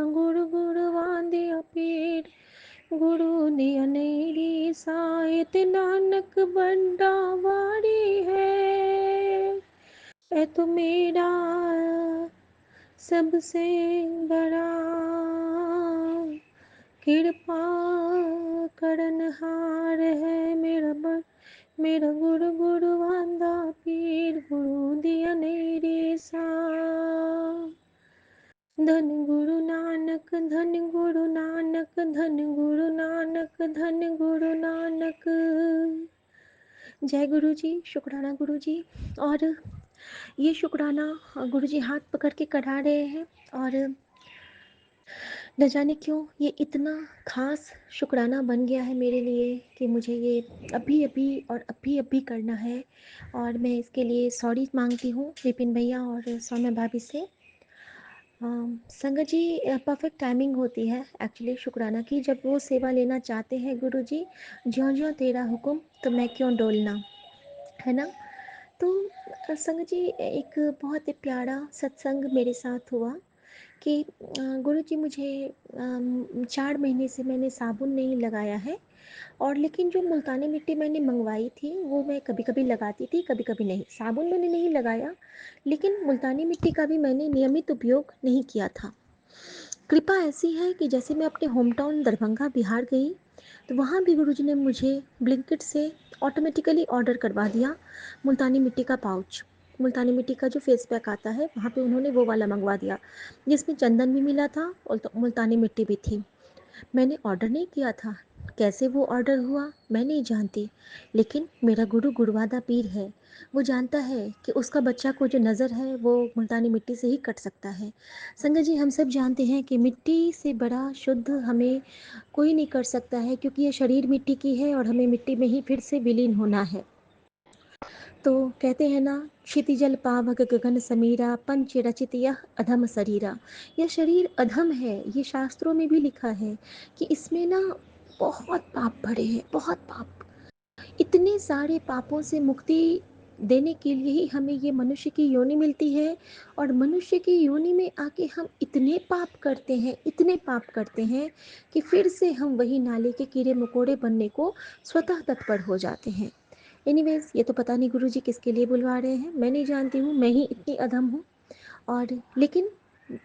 गुरु गुरवांदिया पीर गुरु दिया नेरी सायत नानक बंडा वारी है। ए तो मेरा सबसे बड़ा कृपा करनहार है। मेरा गुरु गुरुवांदा पीर गुरु दिया नेरी सा। धन गुरु नानक धन गुरु नानक धन गुरु नानक धन गुरु नानक। जय गुरु जी, शुक्राना गुरु जी। और ये शुक्राना गुरु जी हाथ पकड़ के करा रहे हैं और न जाने क्यों ये इतना ख़ास शुक्राना बन गया है मेरे लिए कि मुझे ये अभी अभी और अभी अभी करना है। और मैं इसके लिए सॉरी मांगती हूँ विपिन भैया और सौम्या भाभी से। संगत जी, परफेक्ट टाइमिंग होती है एक्चुअली शुक्राना की, जब वो सेवा लेना चाहते हैं गुरु जी, ज्यों ज्यों तेरा हुक्म तो मैं क्यों डोलना, है ना। तो संगत जी, एक बहुत ही प्यारा सत्संग मेरे साथ हुआ कि गुरु जी मुझे 4 महीने से मैंने साबुन नहीं लगाया है, और लेकिन जो मुल्तानी मिट्टी मैंने मंगवाई थी वो मैं कभी कभी लगाती थी, कभी कभी नहीं। साबुन मैंने नहीं लगाया, लेकिन मुल्तानी मिट्टी का भी मैंने नियमित उपयोग नहीं किया था। कृपा ऐसी है कि जैसे मैं अपने होम टाउन दरभंगा बिहार गई तो वहाँ भी गुरुजी ने मुझे ब्लिंकिट से ऑटोमेटिकली ऑर्डर करवा दिया मुल्तानी मिट्टी का पाउच। मुल्तानी मिट्टी का जो फेस पैक आता है वहाँ पे उन्होंने वो वाला मंगवा दिया, जिसमें चंदन भी मिला था और मुल्तानी मिट्टी भी थी। मैंने ऑर्डर नहीं किया था, कैसे वो ऑर्डर हुआ मैं नहीं जानती, लेकिन मेरा गुरु गुरुवादा पीर है, वो जानता है कि उसका बच्चा को जो नज़र है वो मुल्तानी मिट्टी से ही कट सकता है। संगत जी, हम सब जानते हैं कि मिट्टी से बड़ा शुद्ध हमें कोई नहीं कर सकता है, क्योंकि ये शरीर मिट्टी की है और हमें मिट्टी में ही फिर से विलीन होना है। तो कहते हैं ना, क्षितिजल पावक गगन समीरा पंच रचित यह अधम शरीरा। यह शरीर अधम है, ये शास्त्रों में भी लिखा है कि इसमें ना बहुत पाप भरे हैं, बहुत पाप। इतने सारे पापों से मुक्ति देने के लिए ही हमें ये मनुष्य की योनि मिलती है, और मनुष्य की योनि में आके हम इतने पाप करते हैं, इतने पाप करते हैं कि फिर से हम वही नाले के कीड़े मकोड़े बनने को स्वतः तत्पर हो जाते हैं। एनीवेज, ये तो पता नहीं गुरुजी किसके लिए बुलवा रहे हैं, मैं नहीं जानती हूँ, मैं ही इतनी अधम हूँ। और लेकिन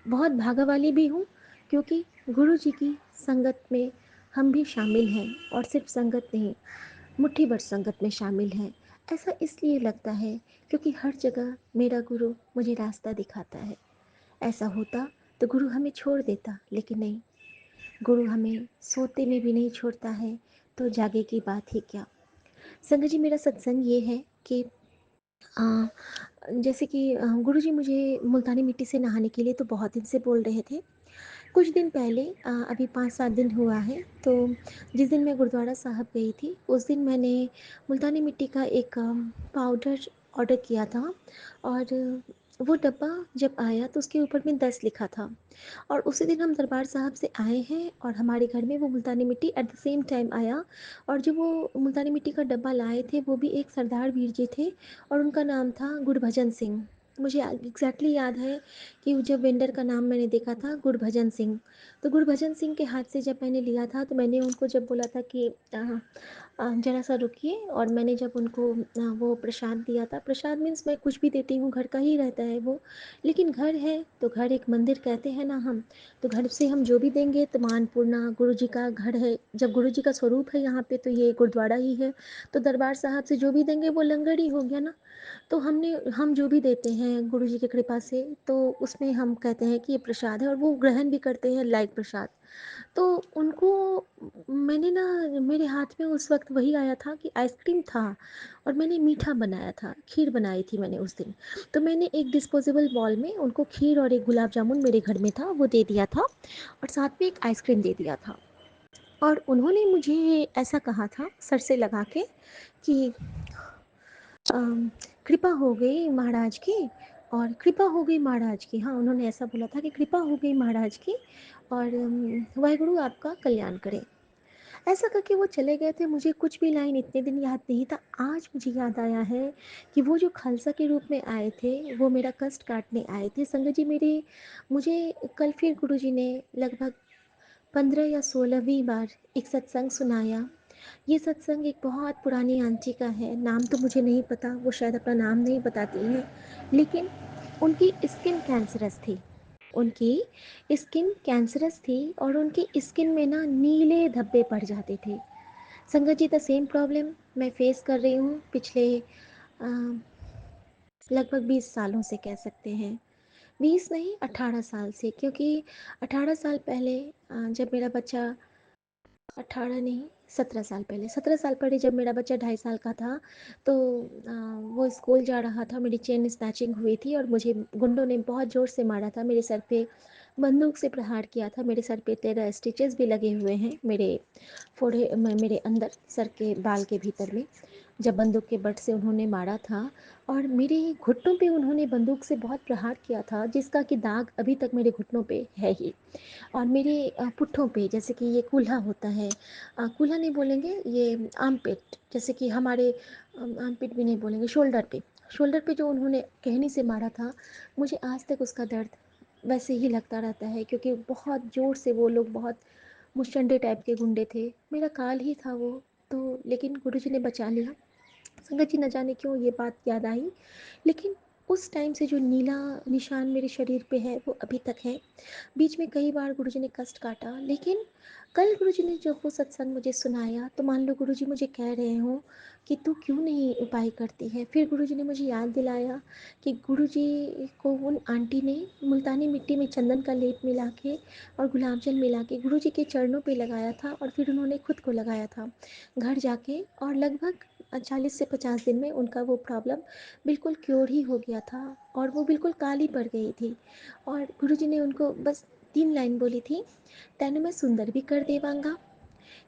बहुत भागा वाली भी हूँ, क्योंकि गुरुजी की संगत में हम भी शामिल हैं, और सिर्फ संगत नहीं, मुट्ठी भर संगत में शामिल हैं। ऐसा इसलिए लगता है क्योंकि हर जगह मेरा गुरु मुझे रास्ता दिखाता है। ऐसा होता तो गुरु हमें छोड़ देता, लेकिन नहीं, गुरु हमें सोते में भी नहीं छोड़ता है, तो जागे की बात ही क्या। संगत जी, मेरा सत्संग ये है कि आ, जैसे कि गुरुजी मुझे मुल्तानी मिट्टी से नहाने के लिए तो बहुत दिन से बोल रहे थे। कुछ दिन पहले, अभी 5-7 दिन हुआ है, तो जिस दिन मैं गुरुद्वारा साहब गई थी उस दिन मैंने मुल्तानी मिट्टी का एक पाउडर ऑर्डर किया था। और वो डब्बा जब आया तो उसके ऊपर में 10 लिखा था, और उसी दिन हम दरबार साहब से आए हैं और हमारे घर में वो मुल्तानी मिट्टी एट द सेम टाइम आया। और जो वो मुल्तानी मिट्टी का डब्बा लाए थे वो भी एक सरदार वीर जी थे, और उनका नाम था गुरभजन सिंह। मुझे एग्जैक्टली याद है कि जब वेंडर का नाम मैंने देखा था गुरभजन सिंह, तो गुरभजन सिंह के हाथ से जब मैंने लिया था तो मैंने उनको जब बोला था कि ज़रा सा रुकिए, और मैंने जब उनको वो प्रसाद दिया था, प्रसाद मीन्स मैं कुछ भी देती हूँ घर का ही रहता है वो, लेकिन घर है तो घर एक मंदिर कहते हैं ना हम, तो घर से हम जो भी देंगे तो माँ अन्नपूर्णा गुरु जी का घर है, जब गुरु जी का स्वरूप है यहाँ पे तो ये गुरुद्वारा ही है, तो दरबार साहब से जो भी देंगे वो लंगर ही हो गया ना। तो हम जो भी देते हैं गुरु जी की कृपा से, तो उसमें हम कहते हैं कि ये प्रसाद है, और वो ग्रहण भी करते हैं लाइक प्रसाद। तो उनको मैंने ना, मेरे हाथ में उस वक्त वही आया था कि आइसक्रीम था, और मैंने मीठा बनाया था, खीर बनाई थी मैंने उस दिन। तो मैंने एक डिस्पोजेबल बॉल में उनको खीर और एक गुलाब जामुन मेरे घर में था वो दे दिया था, और साथ में एक आइसक्रीम दे दिया था। और उन्होंने मुझे ऐसा कहा था सर से लगा के कि कृपा हो गई महाराज की, और कृपा हो गई महाराज की, हाँ उन्होंने ऐसा बोला था कि कृपा हो गई महाराज की, और वाहिगुरु आपका कल्याण करे। ऐसा करके वो चले गए थे। मुझे कुछ भी लाइन इतने दिन याद नहीं था। आज मुझे याद आया है कि वो जो खालसा के रूप में आए थे, वो मेरा कष्ट काटने आए थे। संगत जी, मेरे मुझे कल फिर गुरुजी ने लगभग 15 या 16वीं बार एक सत्संग सुनाया। ये सत्संग एक बहुत पुरानी आंटी का है, नाम तो मुझे नहीं पता, वो शायद अपना नाम नहीं बताती हैं, लेकिन उनकी स्किन कैंसरस थी। उनकी स्किन कैंसरस थी और उनकी स्किन में ना नीले धब्बे पड़ जाते थे। संगत जी, द सेम प्रॉब्लम मैं फेस कर रही हूँ पिछले अ, लगभग 20 सालों से कह सकते हैं। 20 नहीं, 18 साल से, क्योंकि 18 साल पहले जब मेरा बच्चा, 18 नहीं, 17 साल पहले, 17 साल पहले जब मेरा बच्चा 2.5 साल का था, तो वो स्कूल जा रहा था, मेरी चेन स्नैचिंग हुई थी और मुझे गुंडों ने बहुत ज़ोर से मारा था। मेरे सर पे बंदूक से प्रहार किया था। मेरे सर पे 13 स्टिचेस भी लगे हुए हैं, मेरे फोड़े मेरे अंदर सर के बाल के भीतर में, जब बंदूक के बट से उन्होंने मारा था। और मेरे घुटनों पे उन्होंने बंदूक से बहुत प्रहार किया था, जिसका कि दाग अभी तक मेरे घुटनों पे है ही। और मेरे पुट्ठों पे, जैसे कि ये कूल्हा होता है, कूल्हा नहीं बोलेंगे, ये आर्मपिट, जैसे कि हमारे आर्मपिट भी नहीं बोलेंगे, शोल्डर पे जो उन्होंने कहनी से मारा था, मुझे आज तक उसका दर्द वैसे ही लगता रहता है, क्योंकि बहुत ज़ोर से वो लोग, बहुत मुशंडे टाइप के गुंडे थे। मेरा काल ही था वो, तो लेकिन गुरुजी ने बचा लिया। संगत जी, न जाने क्यों ये बात याद आई, लेकिन उस टाइम से जो नीला निशान मेरे शरीर पे है, वो अभी तक है। बीच में कई बार गुरुजी ने कष्ट काटा, लेकिन कल गुरुजी ने जब वो सत्संग मुझे सुनाया, तो मान लो गुरुजी मुझे कह रहे हों कि तू क्यों नहीं उपाय करती है। फिर गुरुजी ने मुझे याद दिलाया कि गुरुजी को उन आंटी ने मुल्तानी मिट्टी में चंदन का लेप मिला के और गुलाब जल मिला के गुरुजी के चरणों पे लगाया था, और फिर उन्होंने खुद को लगाया था घर जाके, और लगभग 40 से 50 दिन में उनका वो प्रॉब्लम बिल्कुल क्योर ही हो गया था, और वो बिल्कुल काली पड़ गई थी। और गुरुजी ने उनको बस 3 लाइन बोली थी, तैनू मैं सुंदर भी कर देवांगा,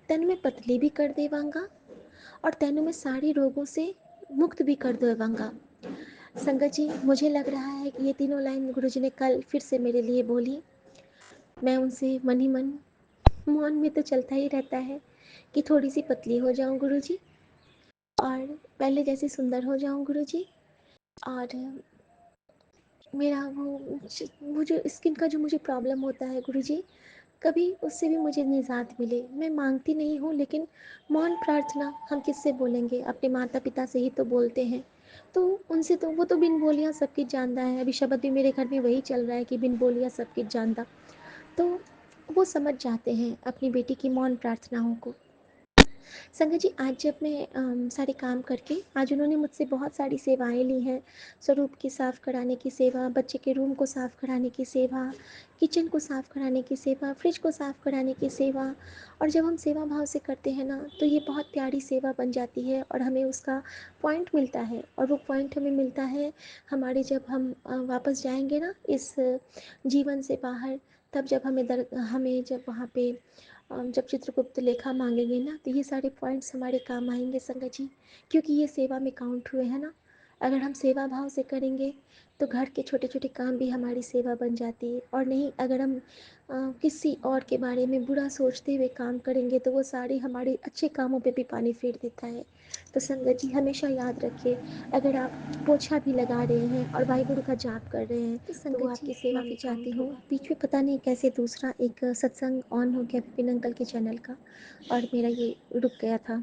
तैनू मैं पतली भी कर देवांगा, और तैनू मैं सारे रोगों से मुक्त भी कर देवांगा। संगत जी, मुझे लग रहा है कि ये तीनों लाइन गुरुजी ने कल फिर से मेरे लिए बोली। मैं उनसे मन ही मन, मन में तो चलता ही रहता है कि थोड़ी सी पतली हो जाऊं गुरुजी, और पहले जैसी सुंदर हो जाऊं गुरुजी, और मेरा वो जो स्किन का जो मुझे प्रॉब्लम होता है गुरुजी, कभी उससे भी मुझे निजात मिले। मैं मांगती नहीं हूँ, लेकिन मौन प्रार्थना हम किससे बोलेंगे, अपने माता पिता से ही तो बोलते हैं। तो उनसे तो, वो तो बिन बोलियाँ सब कुछ जानता है। अभी शब्द भी मेरे घर में वही चल रहा है कि बिन बोलियाँ सब कुछ जानता। तो वो समझ जाते हैं अपनी बेटी की मौन प्रार्थनाओं को। संगत जी, आज जब मैं सारे काम करके, आज उन्होंने मुझसे बहुत सारी सेवाएं ली हैं। स्वरूप की साफ़ कराने की सेवा, बच्चे के रूम को साफ़ कराने की सेवा, किचन को साफ़ कराने की सेवा, फ्रिज को साफ़ कराने की सेवा। और जब हम सेवा भाव से करते हैं ना, तो ये बहुत प्यारी सेवा बन जाती है, और हमें उसका पॉइंट मिलता है। और वो पॉइंट हमें मिलता है हमारे, जब हम वापस जाएंगे ना इस जीवन से बाहर, तब जब हमें जब वहाँ पे जब चित्रगुप्त लेखा मांगेंगे ना, तो ये सारे पॉइंट्स हमारे काम आएंगे संगत जी, क्योंकि ये सेवा में काउंट हुए हैं ना। अगर हम सेवा भाव से करेंगे, तो घर के छोटे छोटे काम भी हमारी सेवा बन जाती है। और नहीं, अगर हम किसी और के बारे में बुरा सोचते हुए काम करेंगे, तो वो सारे हमारे अच्छे कामों पे भी पानी फेर देता है। तो संगत जी, हमेशा याद रखिए, अगर आप पोछा भी लगा रहे हैं और वाहिगुरु का जाप कर रहे हैं, तो वो संगत जी आपकी सेवा माफ़ी में चाहती काउंट हूँ। होगा। बीच में पता नहीं कैसे दूसरा एक सत्संग ऑन हो गया विपिन अंकल के चैनल का, और मेरा ये रुक गया था।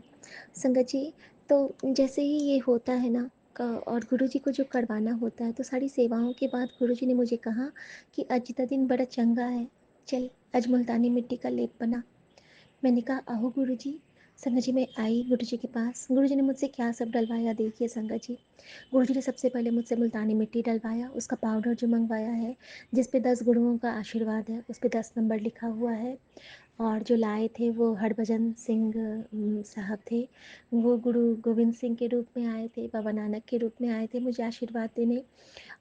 संगत जी, तो जैसे ही ये होता है ना, और गुरुजी को जो करवाना होता है, तो सारी सेवाओं के बाद गुरुजी ने मुझे कहा कि अज का दिन बड़ा चंगा है, चल अज मुल्तानी मिट्टी का लेप बना। मैंने कहा आहो गुरुजी। संगत जी, मैं आई गुरुजी के पास। गुरुजी ने मुझसे क्या सब डलवाया, देखिए संगत जी। गुरुजी ने सबसे पहले मुझसे मुल्तानी मिट्टी डलवाया, उसका पाउडर जो मंगवाया है, जिस पे 10 गुरुओं का आशीर्वाद है, उस पे 10 नंबर लिखा हुआ है। और जो लाए थे वो हरभजन सिंह साहब थे। वो गुरु गोविंद सिंह के रूप में आए थे, बाबा नानक के रूप में आए थे मुझे आशीर्वाद देने।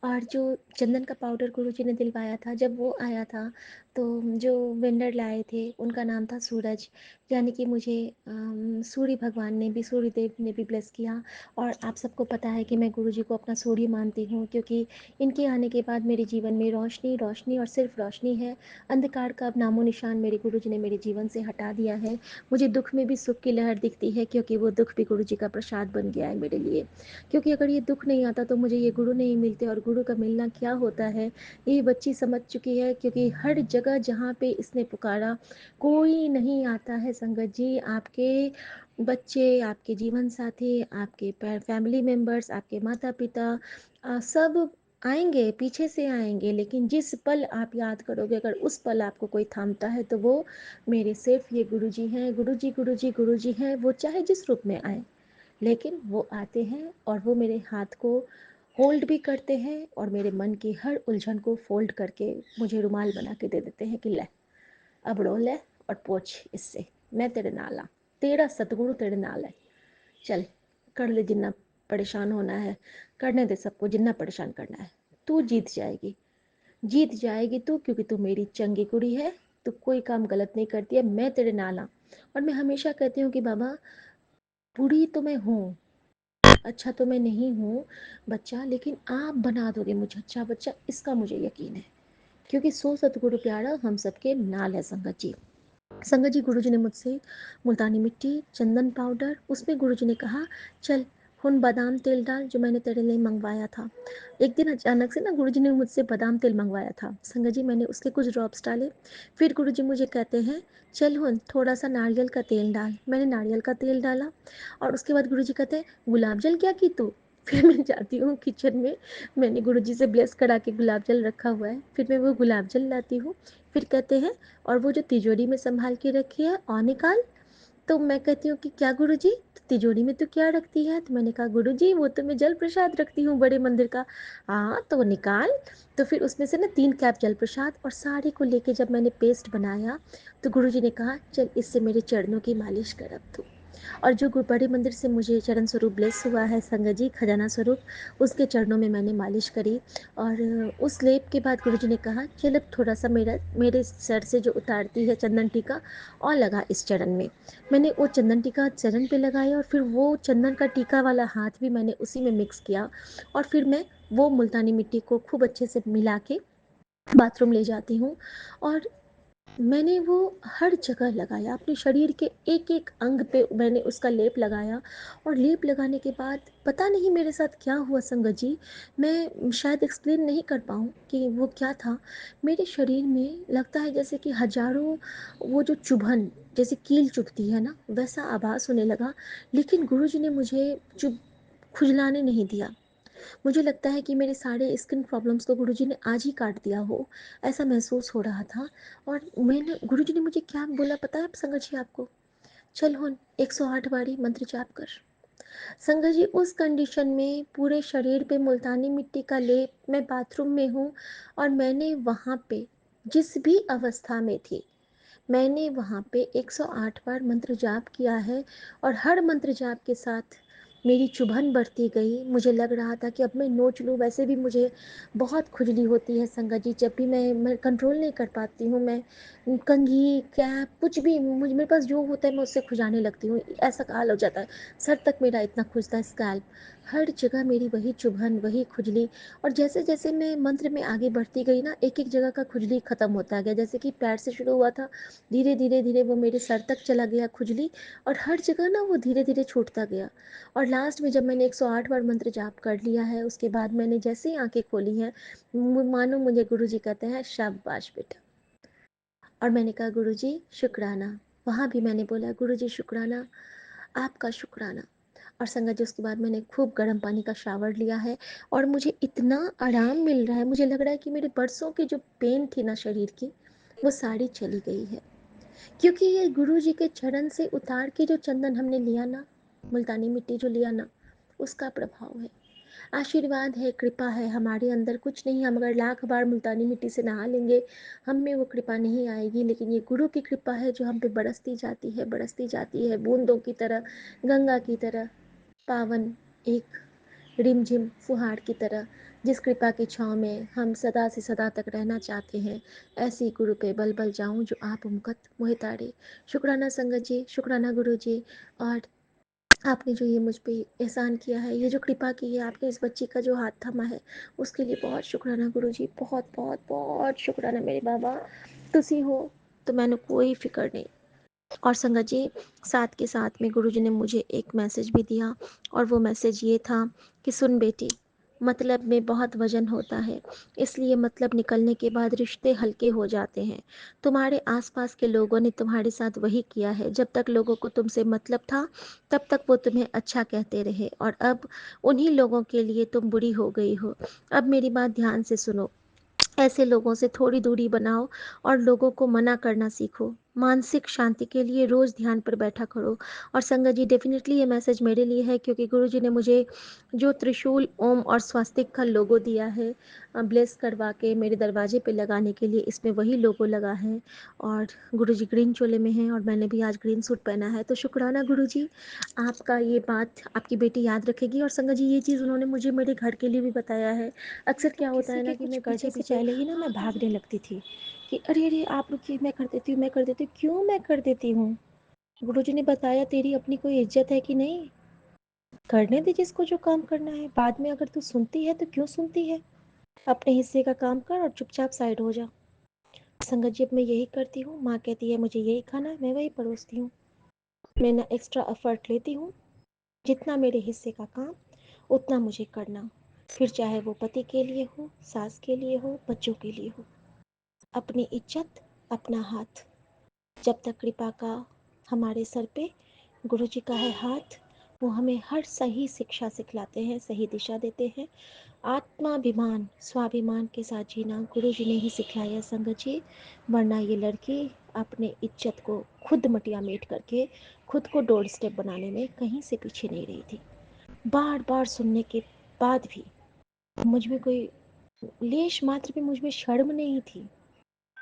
और जो चंदन का पाउडर गुरुजी ने दिलवाया था, जब वो आया था, तो जो वेंडर लाए थे उनका नाम था सूरज, यानी कि मुझे सूर्य भगवान ने भी, सूर्य देव ने भी ब्लेस किया। और आप सबको पता है कि मैं गुरुजी को अपना सूर्य मानती हूँ, क्योंकि इनके आने के बाद मेरे जीवन में रोशनी रोशनी और सिर्फ रोशनी है। अंधकार का अब नामो निशान मेरे गुरुजी ने मेरे मेरे जीवन से हटा दिया है। मुझे दुख में भी सुख की लहर दिखती है, क्योंकि वो दुख भी गुरु जी का प्रसाद बन गया है मेरे लिए। क्योंकि अगर ये दुख नहीं आता तो मुझे ये गुरु नहीं मिलते, और गुरु का मिलना क्या होता है ये बच्ची समझ चुकी है। क्योंकि हर जगह जहाँ पे इसने पुकारा कोई नहीं आता है संगत जी। आपके बच्चे, आपके जीवन साथी, आपके फैमिली मेंबर्स, आपके माता पिता सब आएंगे, पीछे से आएंगे, लेकिन जिस पल आप याद करोगे, अगर उस पल आपको कोई थामता है तो वो मेरे सिर्फ ये गुरुजी हैं। गुरुजी गुरुजी गुरुजी हैं। वो चाहे जिस रूप में आए, लेकिन वो आते हैं और वो मेरे हाथ को होल्ड भी करते हैं, और मेरे मन की हर उलझन को फोल्ड करके मुझे रुमाल बना के दे देते हैं कि ले अब रो ले और पोछ इससे, मैं तेरे नाल आ, तेरा सतगुरु तेरे नाल है, चल कर ले जिन्ना परेशान होना है, करने दे सबको जिन्ना परेशान करना है, तू जीत जाएगी, जीत जाएगी तू, क्योंकि तू मेरी चंगी कुड़ी है, तू कोई काम गलत नहीं करती है, मैं तेरे नाल आ। और मैं हमेशा कहती हूँ कि बाबा बुरी तो मैं हूँ, अच्छा तो मैं नहीं हूँ बच्चा, लेकिन आप बना दोगे मुझे अच्छा बच्चा, इसका मुझे यकीन है। क्योंकि सो सतगुरु प्यारा हम सबके नाल है संगत जी। संगत जी, गुरुजी ने मुझसे मुल्तानी मिट्टी, चंदन पाउडर, उसमें गुरुजी ने कहा चल हुन बादाम तेल डाल जो मैंने तेरे लिए मंगवाया था। एक दिन अचानक से ना गुरुजी ने मुझसे बादाम तेल मंगवाया था संगत जी, मैंने उसके कुछ ड्रॉप्स डाले। फिर गुरुजी मुझे कहते हैं चल हुन थोड़ा सा नारियल का तेल डाल, मैंने नारियल का तेल डाला। और उसके बाद गुरुजी कहते हैं गुलाब जल क्या की तू। फिर मैं जाती हूँ किचन में, मैंने गुरुजी से ब्लेस करा के गुलाब जल रखा हुआ है, फिर मैं वो गुलाब जल लाती हूँ। फिर कहते हैं और वो जो तिजोरी में संभाल के रखी है और निकाल। तो मैं कहती हूँ कि क्या गुरुजी, तो तिजोरी में तो क्या रखती है, तो मैंने कहा गुरुजी वो तो मैं जल प्रसाद रखती हूँ बड़े मंदिर का। हाँ तो वो निकाल। तो फिर उसमें से ना 3 कैप जल प्रसाद और सारे को लेके जब मैंने पेस्ट बनाया, तो गुरुजी ने कहा चल इससे मेरे चरणों की मालिश कर अब तू। और जो बड़े मंदिर से मुझे चरण स्वरूप ब्लेस हुआ है संगत जी, खजाना स्वरूप, उसके चरणों में मैंने मालिश करी। और उस लेप के बाद गुरुजी ने कहा चल अब थोड़ा सा मेरे सर से जो उतारती है चंदन टीका और लगा इस चरण में। मैंने वो चंदन टीका चरण पे लगाया, और फिर वो चंदन का टीका वाला हाथ भी मैंने उसी में मिक्स किया। और फिर मैं वो मुल्तानी मिट्टी को खूब अच्छे से मिला के बाथरूम ले जाती हूँ। और मैंने वो हर जगह लगाया, अपने शरीर के एक एक अंग पे मैंने उसका लेप लगाया। और लेप लगाने के बाद पता नहीं मेरे साथ क्या हुआ संगत जी, मैं शायद एक्सप्लेन नहीं कर पाऊँ कि वो क्या था। मेरे शरीर में लगता है जैसे कि हजारों वो जो चुभन, जैसे कील चुभती है ना, वैसा आभास होने लगा। लेकिन गुरुजी ने मुझे चुभ खुजलाने नहीं दिया। मुझे लगता है कि मेरे सारे स्किन प्रॉब्लम्स को गुरुजी ने आज ही काट दिया हो, ऐसा महसूस हो रहा था। और मैंने गुरुजी ने मुझे क्या बोला पता है संगत जी आपको, चल हुन 108 बारी मंत्र जाप कर। संगत जी उस कंडीशन में पूरे शरीर पे मुल्तानी मिट्टी का लेप, मैं बाथरूम में हूँ, और मैंने वहाँ पे जिस भी अवस्था में थी, मैंने वहाँ पे 108 बार मंत्र जाप किया है। और हर मंत्र जाप के साथ मेरी चुभन बढ़ती गई। मुझे लग रहा था कि अब मैं नोच लूँ, वैसे भी मुझे बहुत खुजली होती है संगत जी, जब भी मैं कंट्रोल नहीं कर पाती हूँ। मैं कंघी कैप कुछ भी मेरे पास जो होता है मैं उससे खुजाने लगती हूँ, ऐसा हाल हो जाता है। सर तक मेरा इतना खुजता है, स्कैल्प, हर जगह मेरी वही चुभन वही खुजली। और जैसे जैसे मैं मंत्र में आगे बढ़ती गई ना, एक एक जगह का खुजली ख़त्म होता गया, जैसे कि पैर से शुरू हुआ था, धीरे धीरे धीरे वो मेरे सर तक चला गया खुजली, और हर जगह ना वो धीरे धीरे छूटता गया। और लास्ट में जब मैंने 108 बार मंत्र जाप कर लिया है, उसके बाद मैंने जैसे ही आंखें खोली हैं, मानो मुझे गुरुजी कहते हैं शाबाश बेटा। और मैंने कहा गुरुजी शुक्राना। वहाँ भी मैंने बोला गुरुजी शुक्राना, आपका शुक्राना। और संगत जी उसके बाद मैंने खूब गर्म पानी का शावर लिया है, और मुझे इतना आराम मिल रहा है, मुझे लग रहा है कि मेरे बरसों की जो पेन थी ना शरीर की, वो सारी चली गई है। क्योंकि ये गुरु जी के चरण से उतार के जो चंदन हमने लिया ना, मुल्तानी मिट्टी जो लिया ना, उसका प्रभाव है, आशीर्वाद है, कृपा है हमारे अंदर। कुछ नहीं, हम अगर लाख बार मुल्तानी मिट्टी से नहा लेंगे, हम में वो कृपा नहीं आएगी। लेकिन ये गुरु की कृपा है जो हम पे बरसती जाती है, बरसती जाती है, बूंदों की तरह, गंगा की तरह, पावन एक रिमझिम फुहार की तरह, जिस कृपा की छाँव में हम सदा से सदा तक रहना चाहते हैं। ऐसी गुरु पे बल बल जाऊं जो आप मुकत मोहि तारे। शुक्राना संगत जी, शुक्राना गुरु जी। और आपने जो ये मुझ पे एहसान किया है, ये जो कृपा की है आपने, इस बच्ची का जो हाथ थामा है, उसके लिए बहुत शुक्राना गुरु जी, बहुत बहुत बहुत शुक्राना मेरे बाबा। तुसी हो, तो मैंने कोई फिक्र नहीं। और संगत जी, साथ के साथ में गुरुजी ने मुझे एक मैसेज भी दिया, और वो मैसेज ये था कि सुन बेटी, मतलब में बहुत वजन होता है, इसलिए मतलब निकलने के बाद रिश्ते हल्के हो जाते हैं। तुम्हारे आसपास के लोगों ने तुम्हारे साथ वही किया है। जब तक लोगों को तुमसे मतलब था, तब तक वो तुम्हें अच्छा कहते रहे, और अब उन्हीं लोगों के लिए तुम बुरी हो गई हो। अब मेरी बात ध्यान से सुनो, ऐसे लोगों से थोड़ी दूरी बनाओ और लोगों को मना करना सीखो। मानसिक शांति के लिए रोज़ ध्यान पर बैठा करो। और संगत जी, डेफिनेटली ये मैसेज मेरे लिए है, क्योंकि गुरुजी ने मुझे जो त्रिशूल, ओम और स्वास्तिक का लोगो दिया है ब्लेस करवा के मेरे दरवाजे पे लगाने के लिए, इसमें वही लोगो लगा है। और गुरुजी ग्रीन चोले में हैं, और मैंने भी आज ग्रीन सूट पहना है। तो शुक्राना गुरुजी, आपका ये बात आपकी बेटी याद रखेगी। और संगत जी, ये चीज़ उन्होंने मुझे मेरे घर के लिए भी बताया है। अक्सर क्या होता है ना कि मैं पीछे से पहले ही ना मैं भागने लगती थी कि अरे अरे आप रुकिए, मैं कर देती हूँ, मैं कर देती हूँ। क्यों मैं कर देती हूँ? गुरुजी ने बताया तेरी अपनी कोई इज्जत है कि नहीं, करने दे जिसको जो काम करना है। बाद में अगर तू सुनती है तो क्यों सुनती है, अपने हिस्से का काम कर और चुपचाप साइड हो जा। संगत जी, अब मैं यही करती हूँ। माँ कहती है मुझे यही खाना है, मैं वही परोसती हूँ। मैं ना एक्स्ट्रा एफर्ट लेती हूँ, जितना मेरे हिस्से का काम उतना मुझे करना, फिर चाहे वो पति के लिए हो, सास के लिए हो, बच्चों के लिए हो। अपनी इज्जत, अपना हाथ। जब तक कृपा का हमारे सर पे गुरु जी का है हाथ, वो हमें हर सही शिक्षा सिखलाते हैं, सही दिशा देते हैं। आत्माभिमान, स्वाभिमान के साथ जीना गुरु जी ने ही सिखलाया संगत जी। वरना ये लड़की अपने इज्जत को खुद मटिया मेट करके खुद को डोर स्टेप बनाने में कहीं से पीछे नहीं रही थी। बार बार सुनने के बाद भी मुझ में कोई लेश मात्र भी मुझ में शर्म नहीं थी।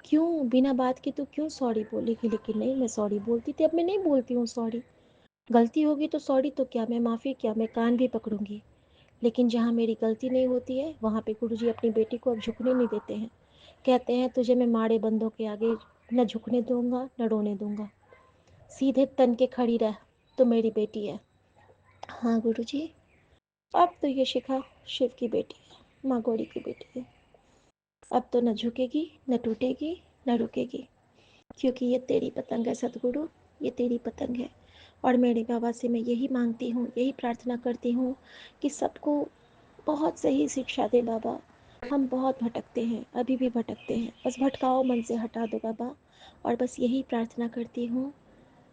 क्यों बिना बात के तो क्यों सॉरी बोलेगी, लेकिन नहीं, मैं सॉरी बोलती थी। अब मैं नहीं बोलती हूँ सॉरी। गलती होगी तो सॉरी तो क्या, मैं माफ़ी क्या, मैं कान भी पकड़ूंगी। लेकिन जहाँ मेरी गलती नहीं होती है, वहाँ पे गुरुजी अपनी बेटी को अब झुकने नहीं देते हैं। कहते हैं तुझे मैं माड़े बंदों के आगे न झुकने दूंगा न रोने दूंगा, सीधे तन के खड़ी रह, तो मेरी बेटी है। हाँ गुरुजी, अब तो ये शिखा शिव की बेटी है, माँ गौरी की बेटी है। अब तो न झुकेगी, न टूटेगी, न रुकेगी, क्योंकि ये तेरी पतंग है सतगुरु, ये तेरी पतंग है। और मेरे बाबा से मैं यही मांगती हूँ, यही प्रार्थना करती हूँ कि सबको बहुत सही शिक्षा दे बाबा। हम बहुत भटकते हैं, अभी भी भटकते हैं, बस भटकाओ मन से हटा दो बाबा। और बस यही प्रार्थना करती हूँ,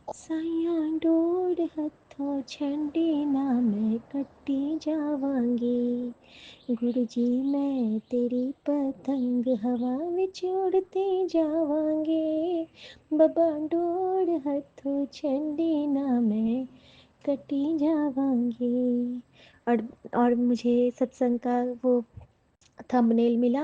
साइया डोर हथों छंडी ना मैं कट्टी जावांगी, गुरु जी मैं तेरी पतंग हवा विच उड़ती जावांगे, बाबा डोर हथों छंडी ना मैं कटी जावांगे। और मुझे सत्संग का वो थंबनेल मिला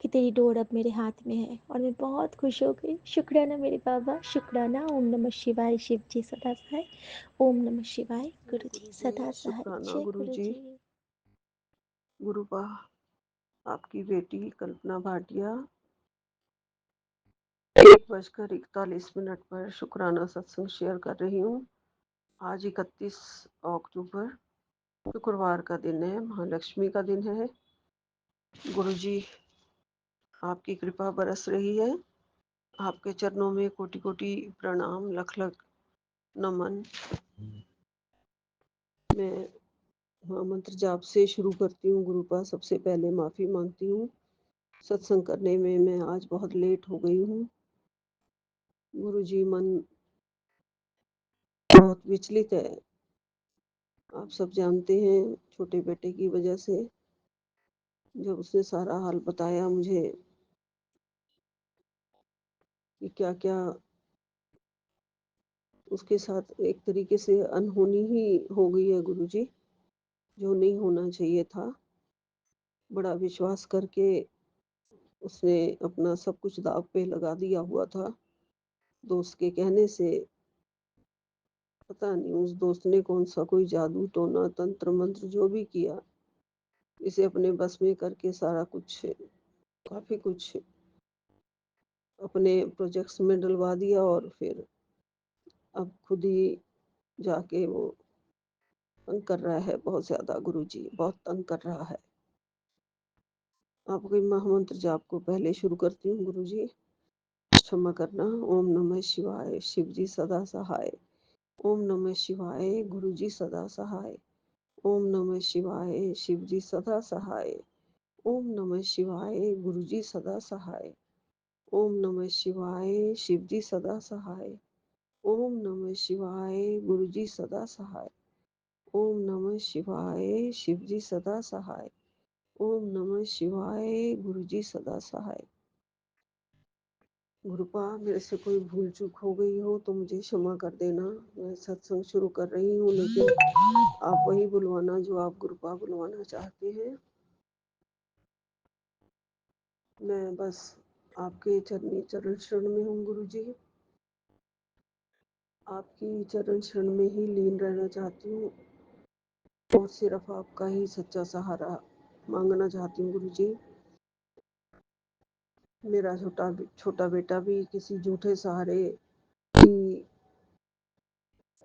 कि तेरी डोर अब मेरे हाथ में है, और मैं बहुत खुश हो गई। शुक्राना मेरे बाबा, शुक्राना। ओम नमः शिवाय। शिव जी सदा सहाय। ओम नमः शिवाय। गुरु जी गुरु जी सदा सहाय। शुक्राना। जय गुरु गुरु जी, जी। गुरुबा, आपकी बेटी कल्पना भाटिया 1:41 पर शुक्राना सत्संग शेयर कर रही हूँ। आज 31 अक्टूबर शुक्रवार का दिन है, महालक्ष्मी का दिन है। गुरु जी, आपकी कृपा बरस रही है। आपके चरणों में कोटि कोटि प्रणाम, लख लख नमन। मैं महामंत्र जाप से शुरू करती हूँ। गुरुपा, सबसे पहले माफ़ी मांगती हूँ, सत्संग करने में मैं आज बहुत लेट हो गई हूँ। गुरु जी, मन बहुत विचलित है, आप सब जानते हैं, छोटे बेटे की वजह से। जब उसने सारा हाल बताया मुझे कि क्या क्या उसके साथ एक तरीके से अनहोनी ही हो गई है गुरु जी, जो नहीं होना चाहिए था। बड़ा विश्वास करके उसने अपना सब कुछ दाव पे लगा दिया हुआ था। दोस्त के कहने से, पता नहीं उस दोस्त ने कौन सा कोई जादू टोना तंत्र मंत्र जो भी किया, इसे अपने बस में करके सारा कुछ, काफी कुछ अपने प्रोजेक्ट्स में डलवा दिया, और फिर अब खुद ही जाके वो तंग कर रहा है बहुत ज्यादा। गुरुजी, बहुत तंग कर रहा है। आपके महामंत्र जाप को पहले शुरू करती हूँ। गुरुजी, क्षमा करना। ओम नमः शिवाय, शिव जी सदा सहाय। ओम नमः शिवाय, गुरु जी सदा सहाय। ओम नमः शिवाय, शिव जी सदा सहाय। ओम नमः शिवाय, गुरु जी सदा सहाय। ओम नमः शिवाय, शिव जी सदा सहाय। ओम नमः शिवाय, गुरु जी सदा सहाय। ओम नमः शिवाय, शिव जी सदा सहाय। ओम नमः शिवाय, गुरु जी सदा सहाय। गुरुपा, मेरे से कोई भूल चूक हो गई हो तो मुझे क्षमा कर देना। मैं सत्संग शुरू कर रही हूँ, लेकिन आप वही बुलवाना जो आप गुरुपा बुलवाना चाहते हैं। मैं बस आपके चरण शरण में हूँ गुरु जी। आपकी चरण शरण में ही लीन रहना चाहती हूँ और सिर्फ आपका ही सच्चा सहारा मांगना चाहती हूँ गुरु जी। मेरा छोटा बेटा भी किसी झूठे सहारे की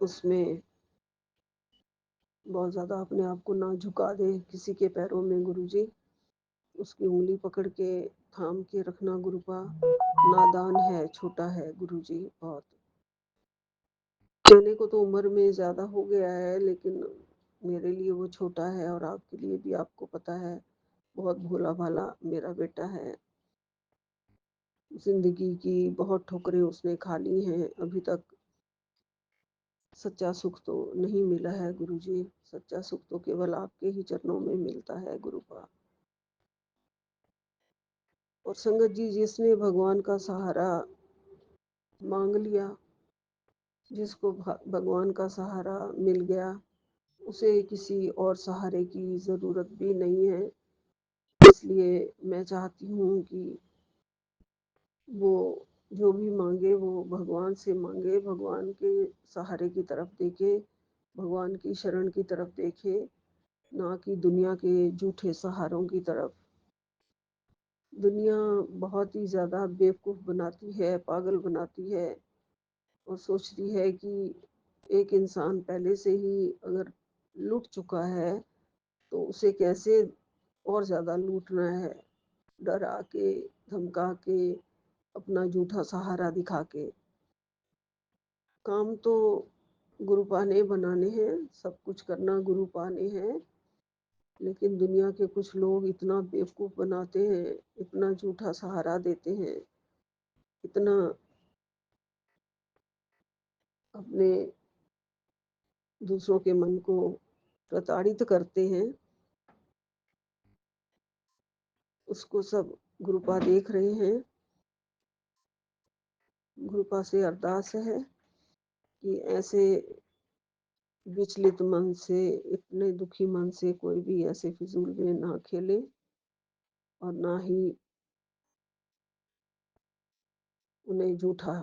उसमें बहुत ज़्यादा अपने आप को ना झुका दे किसी के पैरों में गुरुजी। उसकी उंगली पकड़ के थाम के रखना गुरुपा। नादान है, छोटा है गुरुजी बहुत। कहने को तो उम्र में ज़्यादा हो गया है, लेकिन मेरे लिए वो छोटा है और आपके लिए भी आपको पता है बहुत भोला भाला मेरा बेटा है। जिंदगी की बहुत ठोकरें उसने खा ली हैं, अभी तक सच्चा सुख तो नहीं मिला है गुरुजी। सच्चा सुख तो केवल आपके ही चरणों में मिलता है गुरुपा। और संगत जी, जिसने भगवान का सहारा मांग लिया, जिसको भगवान का सहारा मिल गया, उसे किसी और सहारे की ज़रूरत भी नहीं है। इसलिए मैं चाहती हूँ कि वो जो भी मांगे वो भगवान से मांगे, भगवान के सहारे की तरफ देखे, भगवान की शरण की तरफ देखे, ना कि दुनिया के झूठे सहारों की तरफ। दुनिया बहुत ही ज़्यादा बेवकूफ़ बनाती है, पागल बनाती है और सोचती है कि एक इंसान पहले से ही अगर लूट चुका है तो उसे कैसे और ज़्यादा लूटना है, डरा के, धमका के, अपना झूठा सहारा दिखा के। काम तो गुरुपा ने बनाने हैं, सब कुछ करना गुरुपा ने है, लेकिन दुनिया के कुछ लोग इतना बेवकूफ़ बनाते हैं, इतना झूठा सहारा देते हैं, इतना अपने दूसरों के मन को प्रताड़ित करते हैं। उसको सब गुरुपा देख रहे हैं। गुरुपा से अरदास है कि ऐसे विचलित मन से, इतने दुखी मन से कोई भी ऐसे फिजूल में ना खेले और ना ही उन्हें झूठा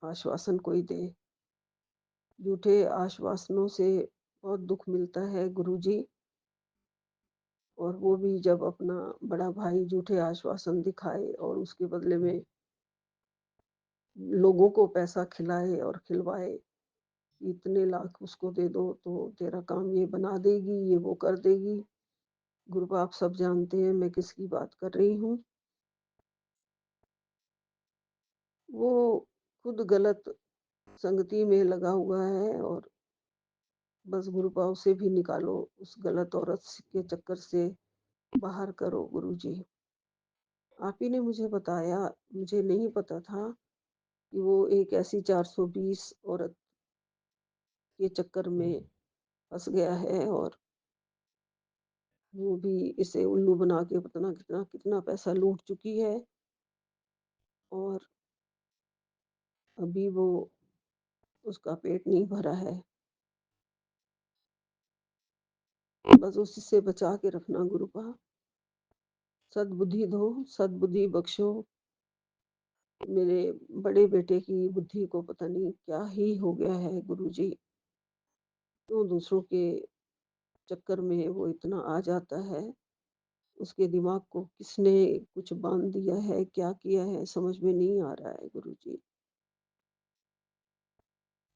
आश्वासन कोई दे। झूठे आश्वासनों से बहुत दुख मिलता है गुरुजी। और वो भी जब अपना बड़ा भाई झूठे आश्वासन दिखाए और उसके बदले में लोगों को पैसा खिलाए और खिलवाए, इतने लाख उसको दे दो तो तेरा काम ये बना देगी, ये वो कर देगी। गुरु आप सब जानते हैं मैं किसकी बात कर रही हूँ। वो खुद गलत संगति में लगा हुआ है और बस गुरुपाव से भी निकालो, उस गलत औरत के चक्कर से बाहर करो गुरुजी। आप ही ने मुझे बताया, मुझे नहीं पता था कि वो एक ऐसी 420 औरत के चक्कर में फंस गया है और वो भी इसे उल्लू बना के पता कितना कितना पैसा लूट चुकी है और अभी वो उसका पेट नहीं भरा है। बस उसी से बचा के रखना गुरुपा। सद्बुद्धि दो, सद्बुद्धि बख्शो। मेरे बड़े बेटे की बुद्धि को पता नहीं क्या ही हो गया है गुरुजी। क्यों दूसरों के चक्कर में वो इतना आ जाता है। उसके दिमाग को किसने कुछ बांध दिया है, क्या किया है, समझ में नहीं आ रहा है गुरुजी।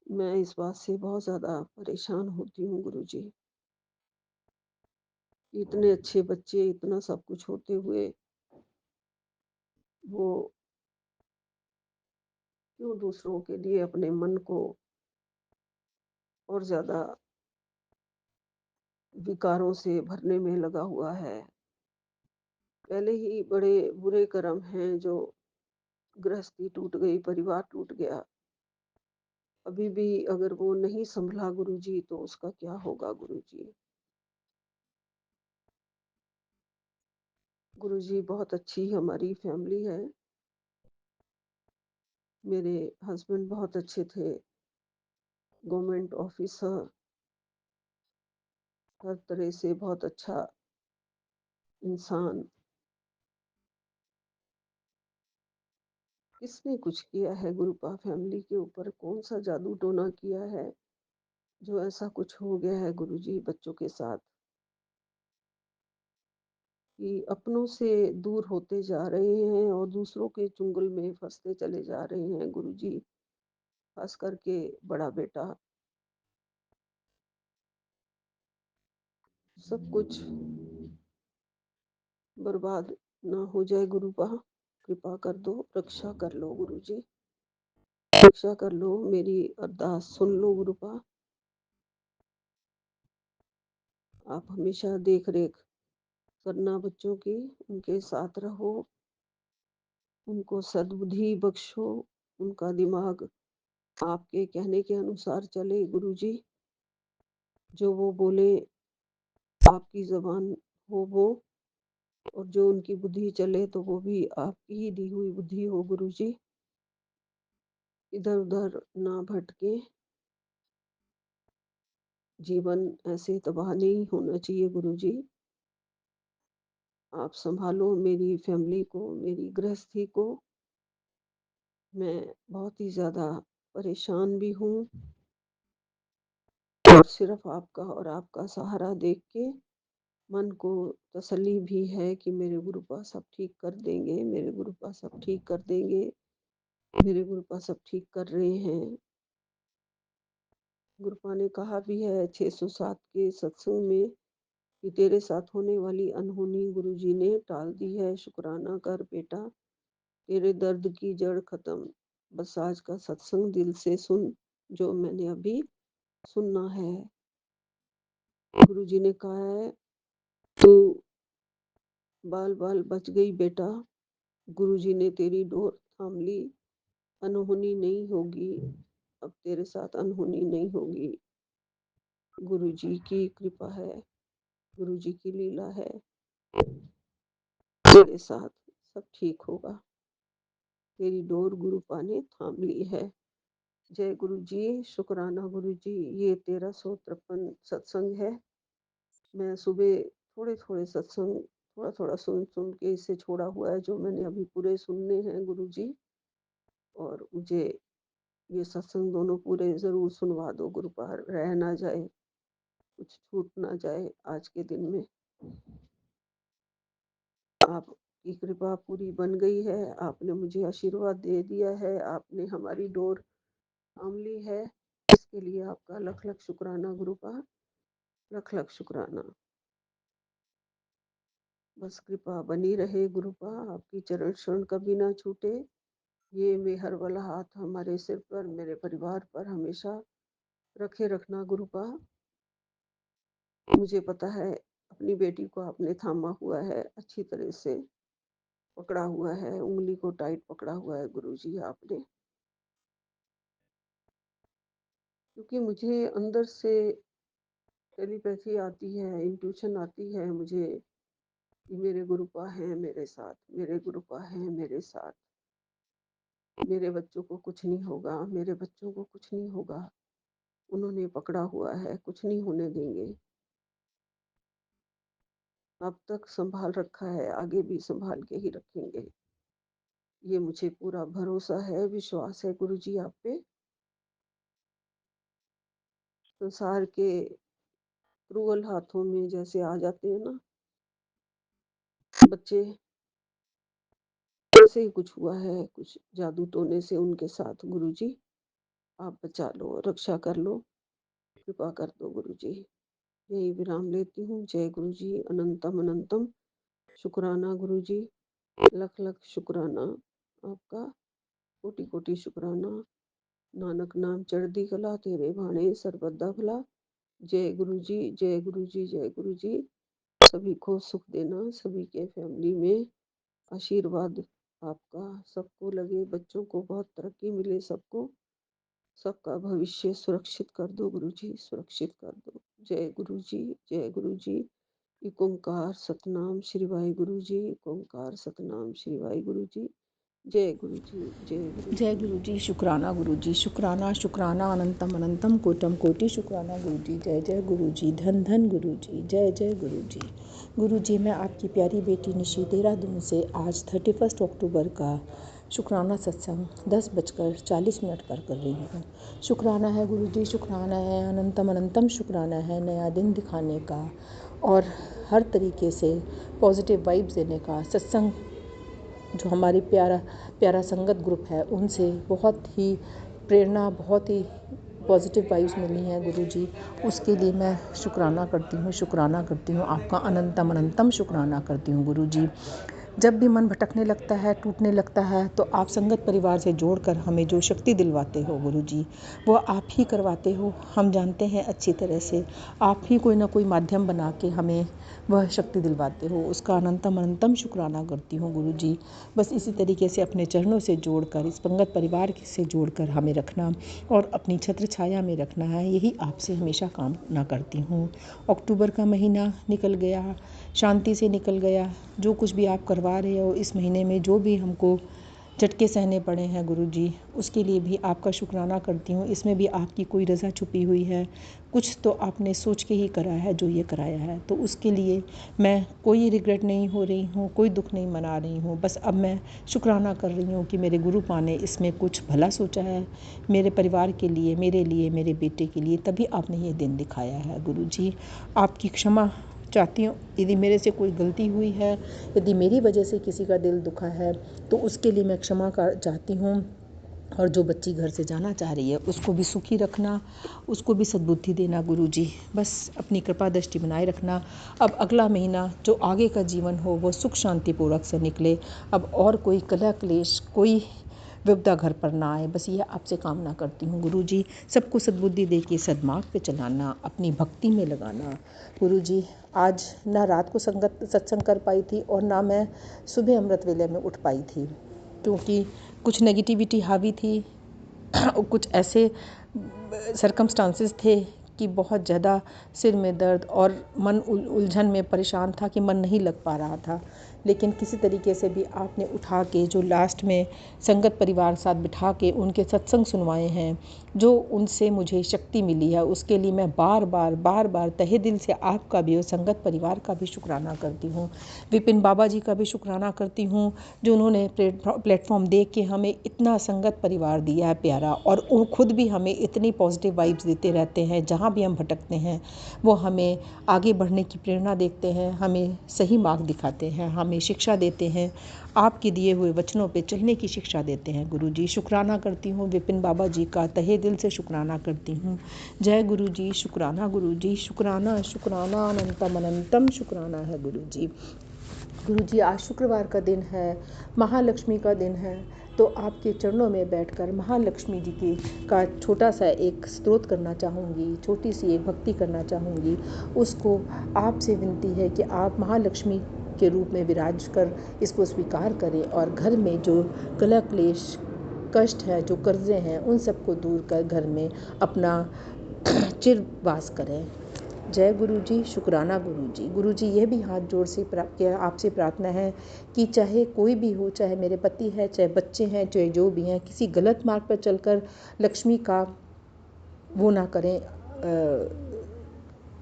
मैं इस बात से बहुत ज़्यादा परेशान होती हूँ गुरुजी। इतने अच्छे बच्चे, इतना सब कुछ होते हुए वो क्यों दूसरों के लिए अपने मन को और ज़्यादा विकारों से भरने में लगा हुआ है। पहले ही बड़े बुरे कर्म हैं जो गृहस्थी टूट गई, परिवार टूट गया। अभी भी अगर वो नहीं सँभला गुरुजी तो उसका क्या होगा गुरुजी? गुरुजी बहुत अच्छी हमारी फैमिली है। मेरे हस्बैंड बहुत अच्छे थे, गवर्नमेंट ऑफिसर, हर तरह से बहुत अच्छा इंसान। किसने कुछ किया है गुरुपा फैमिली के ऊपर? कौन-सा जादू टोना किया है, जो ऐसा कुछ हो गया है गुरुजी बच्चों के साथ कि अपनों से दूर होते जा रहे हैं और दूसरों के चुंगल में फँसते चले जा रहे हैं गुरुजी, ख़ास करके बड़ा बेटा। सब कुछ बर्बाद ना हो जाए गुरुपा, कृपा कर दो, रक्षा कर लो गुरुजी, रक्षा कर लो, मेरी अरदास सुन लो गुरुपा। आप हमेशा देख-रेख करना बच्चों की, उनके साथ रहो, उनको सद्बुद्धि बख्शो, उनका दिमाग आपके कहने के अनुसार चले गुरुजी, जो वो बोले आपकी ज़बान हो वो, और जो उनकी बुद्धि चले तो वो भी आपकी ही दी हुई बुद्धि हो गुरुजी। इधर-उधर ना भटके, जीवन ऐसे तबाह नहीं होना चाहिए गुरुजी। आप सँभालो मेरी फैमिली को, मेरी गृहस्थी को। मैं बहुत ही ज़्यादा परेशान भी हूँ और सिर्फ़ आपका और आपका सहारा देख के मन को तसल्ली भी है कि मेरे गुरुपा सब ठीक कर देंगे, मेरे गुरुपा सब ठीक कर देंगे, मेरे गुरुपा सब ठीक कर रहे हैं। गुरुपा ने कहा भी है 607 के सत्संग में कि तेरे साथ होने वाली अनहोनी गुरुजी ने टाल दी है, शुक्राना कर बेटा, तेरे दर्द की जड़ खत्म। बस आज का सत्संग दिल से सुन, जो मैंने अभी सुनना है। गुरुजी ने कहा है, तू बाल-बाल बच गई बेटा, गुरुजी ने तेरी डोर थाम ली, अनहोनी नहीं होगी, अब तेरे साथ अनहोनी नहीं होगी। गुरुजी की कृपा है, गुरुजी की लीला है, तेरे साथ सब ठीक होगा। तेरी डोर गुरुपा ने थाम ली है। जय गुरुजी, शुक्राना गुरुजी। ये 1353 सत्संग है। मैं सुबह थोड़े-थोड़े सत्संग थोड़ा-थोड़ा सुन-सुन के इसे छोड़ा हुआ है, जो मैंने अभी पूरे सुनने हैं गुरुजी, और मुझे ये सत्संग दोनों पूरे ज़रूर सुनवा दो गुरुपा, रह ना जाए, कुछ छूट ना जाए आज के दिन में। आपकी कृपा पूरी बन गई है, आपने मुझे आशीर्वाद दे दिया है, आपने हमारी डोर थाम ली है, इसके लिए आपका लख-लख शुक्राना गुरुपा, लख-लख शुक्राना। बस कृपा बनी रहे गुरुपा, आपकी चरण शरण कभी ना छूटे। ये मेहर वाला हाथ हमारे सिर पर, मेरे परिवार पर हमेशा रखे रखना गुरुपा। मुझे पता है अपनी बेटी को आपने थामा हुआ है, अच्छी तरह से पकड़ा हुआ है, उंगली को टाइट पकड़ा हुआ है गुरुजी आपने। क्योंकि मुझे अंदर से टेलीपैथी आती है, इंट्यूशन आती है मुझे कि मेरे गुरुपा हैं मेरे साथ, मेरे गुरुपा हैं मेरे साथ। मेरे बच्चों को कुछ नहीं होगा, मेरे बच्चों को कुछ नहीं होगा। उन्होंने पकड़ा हुआ है, कुछ नहीं होने देंगे। अब तक सँभाल रखा है, आगे भी सँभाल के ही रखेंगे। ये मुझे पूरा भरोसा है, विश्वास है गुरुजी आप पे। संसार के क्रूअल हाथों में जैसे आ जाते हैं ना बच्चे, ऐसे ही कुछ हुआ है, कुछ जादू टोने से उनके साथ गुरुजी। आप बचा लो, रक्षा कर लो, कृपा कर दो गुरुजी। यही विराम लेती हूँ। जय गुरुजी, अनंतम अनंतम शुक्राना गुरुजी, लख-लख शुक्राना आपका। कोटि कोटि शुक्राना। नानक नाम चढ़दी कला, तेरे भाने सर्वदा भला। जय गुरु जी, जय गुरु जी, जय गुरु जी। सभी को सुख देना, सभी के फैमिली में आशीर्वाद आपका सबको लगे, बच्चों को बहुत तरक्की मिले, सबको सबका भविष्य सुरक्षित कर दो गुरु जी, सुरक्षित कर दो। जय गुरु जी, जय गुरु जी। एक ओंकार सतनाम श्री वाहे गुरु जी, एक ओंकार सतनाम श्री वाहे गुरु जी। जय गुरु जी, जय गुरु जय जी। गुरु जी, शुक्राना गुरु जी, शुक्राना शुक्राना अनंतम अनंतम कोटम कोटि शुक्राना गुरु जी। जय जय गुरु जी, धन धन गुरु जी, जय जय गुरु जी। गुरु जी, मैं आपकी प्यारी बेटी निशी देहरादून से आज 31 अक्टूबर का शुक्राना सत्संग 10:40 पर कर रही हूँ। शुक्राना है गुरु जी, शुक्राना है, अनंतम अनंतम शुक्राना है नया दिन दिखाने का और हर तरीके से पॉजिटिव वाइब्स देने का। सत्संग जो हमारी प्यारा संगत ग्रुप है, उनसे बहुत ही प्रेरणा, बहुत ही पॉजिटिव वाइब्स मिली हैं गुरु जी। उसके लिए मैं शुक्राना करती हूँ, शुक्राना करती हूँ, आपका अनंतम अनंतम शुक्राना करती हूँ गुरु जी। जब भी मन भटकने लगता है, टूटने लगता है, तो आप संगत परिवार से जोड़कर हमें जो शक्ति दिलवाते हो गुरु जी, वो आप ही करवाते हो। हम जानते हैं अच्छी तरह से, आप ही कोई ना कोई माध्यम बना के हमें वह शक्ति दिलवाते हो। उसका अनंतम अनंतम शुक्राना करती हूँ गुरु जी। बस इसी तरीके से अपने चरणों से जोड़कर, इस पंगत परिवार से जोड़कर हमें रखना और अपनी छत्र छाया में रखना है, यही आपसे हमेशा कामना करती हूँ। अक्टूबर का महीना निकल गया, शांति से निकल गया। जो कुछ भी आप करवा रहे हो इस महीने में, जो भी हमको झटके सहने पड़े हैं गुरु जी, उसके लिए भी आपका शुक्राना करती हूँ। इसमें भी आपकी कोई रज़ा छुपी हुई है, कुछ तो आपने सोच के ही करा है जो ये कराया है, तो उसके लिए मैं कोई रिग्रेट नहीं हो रही हूँ, कोई दुख नहीं मना रही हूँ। बस अब मैं शुक्राना कर रही हूँ कि मेरे गुरु पा ने इसमें कुछ भला सोचा है मेरे परिवार के लिए, मेरे बेटे के लिए, तभी आपने ये दिन दिखाया है गुरु जी। आपकी क्षमा चाहती हूँ यदि मेरे से कोई गलती हुई है, यदि मेरी वजह से किसी का दिल दुखा है, तो उसके लिए मैं क्षमा चाहती हूँ। और जो बच्ची घर से जाना चाह रही है उसको भी सुखी रखना, उसको भी सद्बुद्धि देना गुरु जी। बस अपनी कृपा दृष्टि बनाए रखना। अब अगला महीना जो आगे का जीवन हो वो सुख शांति पूर्वक से निकले। अब और कोई कलह क्लेश, कोई विपदा घर पर ना आए, बस यह आपसे कामना करती हूँ गुरु जी। सबको सद्बुद्धि दे के सद्मार्ग पे चलाना, अपनी भक्ति में लगाना गुरु जी। आज ना रात को सत्संग कर पाई थी और ना मैं सुबह अमृत वेले में उठ पाई थी, क्योंकि कुछ नेगेटिविटी हावी थी और कुछ ऐसे सरकमस्टांसेस थे कि बहुत ज़्यादा सिर में दर्द और मन उलझन में परेशान था कि मन नहीं लग पा रहा था। लेकिन किसी तरीके से भी आपने उठा के जो लास्ट में संगत परिवार साथ बिठा के उनके सत्संग सुनवाए हैं, जो उनसे मुझे शक्ति मिली है, उसके लिए मैं बार बार तहे दिल से आपका भी और संगत परिवार का भी शुक्राना करती हूँ। विपिन बाबा जी का भी शुक्राना करती हूँ, जो उन्होंने प्लेटफॉर्म दे के हमें इतना संगत परिवार दिया है प्यारा, और वो खुद भी हमें इतनी पॉजिटिव वाइब्स देते रहते हैं। जहाँ भी हम भटकते हैं वो हमें आगे बढ़ने की प्रेरणा देते हैं, हमें सही मार्ग दिखाते हैं, हमें शिक्षा देते हैं, आपके दिए हुए वचनों पे चलने की शिक्षा देते हैं गुरु जी। शुक्राना करती हूँ विपिन बाबा जी का, तहे दिल से शुक्राना करती हूँ। जय गुरु जी, शुक्राना गुरु जी, शुक्राना शुक्राना अनंतम अनंतम शुक्राना है गुरु जी। गुरु जी, आज शुक्रवार का दिन है, महालक्ष्मी का दिन है, तो आपके चरणों में बैठकर महालक्ष्मी जी की का छोटा सा एक स्तोत्र करना चाहूँगी, छोटी सी एक भक्ति करना चाहूँगी। उसको आपसे विनती है कि आप महालक्ष्मी के रूप में विराज कर इसको स्वीकार करें और घर में जो कलह क्लेश, कष्ट है, जो कर्जे हैं, उन सबको दूर कर घर में अपना चिर वास करें। जय गुरु जी, शुक्राना गुरु जी। गुरु जी, ये भी हाथ जोड़ से आपसे प्रार्थना है कि चाहे कोई भी हो, चाहे मेरे पति है, चाहे बच्चे हैं, चाहे जो भी हैं, किसी गलत मार्ग पर चलकर लक्ष्मी का वो ना करें,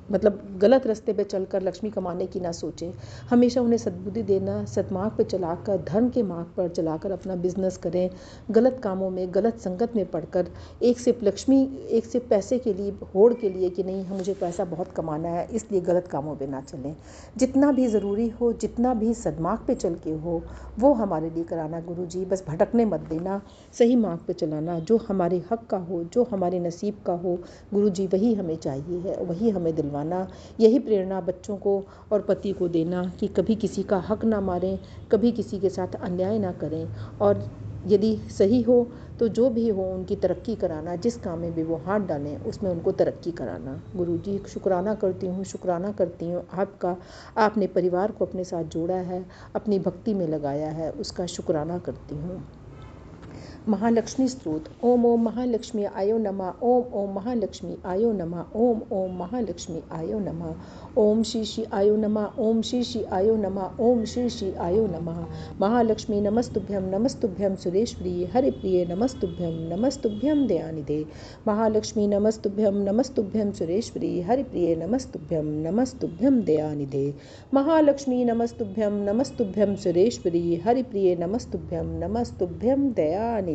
मतलब गलत रास्ते पे चलकर लक्ष्मी कमाने की ना सोचें। हमेशा उन्हें सद्बुद्धि देना, सद्मार्ग पे चलाकर, धर्म के मार्ग पर चलाकर अपना बिजनेस करें। गलत कामों में, गलत संगत में पढ़कर एक सिर्फ लक्ष्मी, एक सिर्फ पैसे के लिए, होड़ के लिए कि नहीं मुझे पैसा बहुत कमाना है, इसलिए गलत कामों पे ना चलें। जितना भी ज़रूरी हो, जितना भी सद्मार्ग पे चल के हो, वो हमारे लिए कराना गुरु जी। बस भटकने मत देना, सही मार्ग पे चलाना, जो हमारे हक का हो, जो हमारे नसीब का हो गुरु जी, वही हमें चाहिए है, वही हमें दिलवाना। यही प्रेरणा बच्चों को और पति को देना कि कभी किसी का हक ना मारें, कभी किसी के साथ अन्याय ना करें, और यदि सही हो तो जो भी हो उनकी तरक्की कराना, जिस काम में भी वो हाथ डालें उसमें उनको तरक्की कराना। गुरुजी शुक्राना करती हूँ, शुक्राना करती हूँ आपका, आपने परिवार को अपने साथ जोड़ा है, अपनी भक्ति में लगाया है, उसका शुक्राना करती हूँ। महालक्ष्मी स्तोत्र। ओम ओम महालक्ष्मी आयो नमः, ओम ओम महालक्ष्मी आयो नमः, ओम ओम महालक्ष्मी आयो नमः, ओम श्री श्री आयो नमः, ओम श्री श्री आयो नमः, ओम श्री श्री आयो नमः। महालक्ष्मी नमस्तुभ्यं नमस्तुभ्यं सुरेश्वरी हरिप्रिये नमस्तुभ्यं नमस्तुभ्यं दयानिधे। महालक्ष्मी नमस्तुभ्यं नमस्तुभ्यं सुरेश्वरी हरिप्रिये नमस्तुभ्यं नमस्तुभ्यं दयानिधे। महालक्ष्मी नमस्तुभ्यं नमस्तुभ्यं सुरेश्वरी हरिप्रिये नमस्तुभ्यं नमस्तुभ्यं दयानिधे।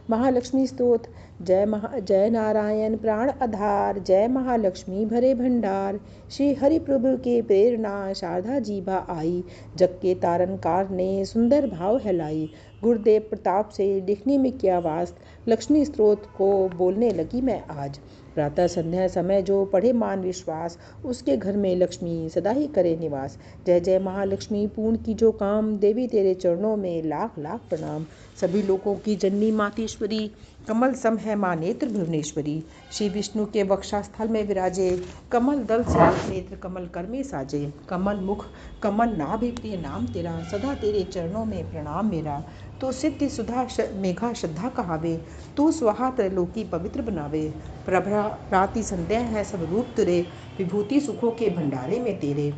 महालक्ष्मी स्तोत्र। जय नारायण प्राण आधार, जय महालक्ष्मी भरे भंडार। श्री हरि प्रभु के प्रेरणा शारदा जीभा आई, जग के तारनकार ने सुंदर भाव हिलाई। गुरुदेव प्रताप से लिखने में किया वास, लक्ष्मी स्तोत्र को बोलने लगी मैं आज। प्रातः संध्या समय जो पढ़े मान विश्वास, उसके घर में लक्ष्मी सदा ही करे निवास। जय जय महालक्ष्मी पूर्ण की जो काम, देवी तेरे चरणों में लाख लाख प्रणाम। सभी लोगों की जननी मातेश्वरी, कमल सम है माँ नेत्र भुवनेश्वरी। श्री विष्णु के वक्षस्थल में विराजे, कमल दल से नेत्र कमल कर में साजे। कमल मुख कमल नाभि प्रिय नाम तेरा, सदा तेरे चरणों में प्रणाम मेरा। तो सिद्धि सुधा मेघा श्रद्धा कहावे, तू स्वाहा त्रैलोकी पवित्र बनावे। प्रभा राति संध्या है सब रूप तेरे, विभूति सुखों के भंडारे में तेरे।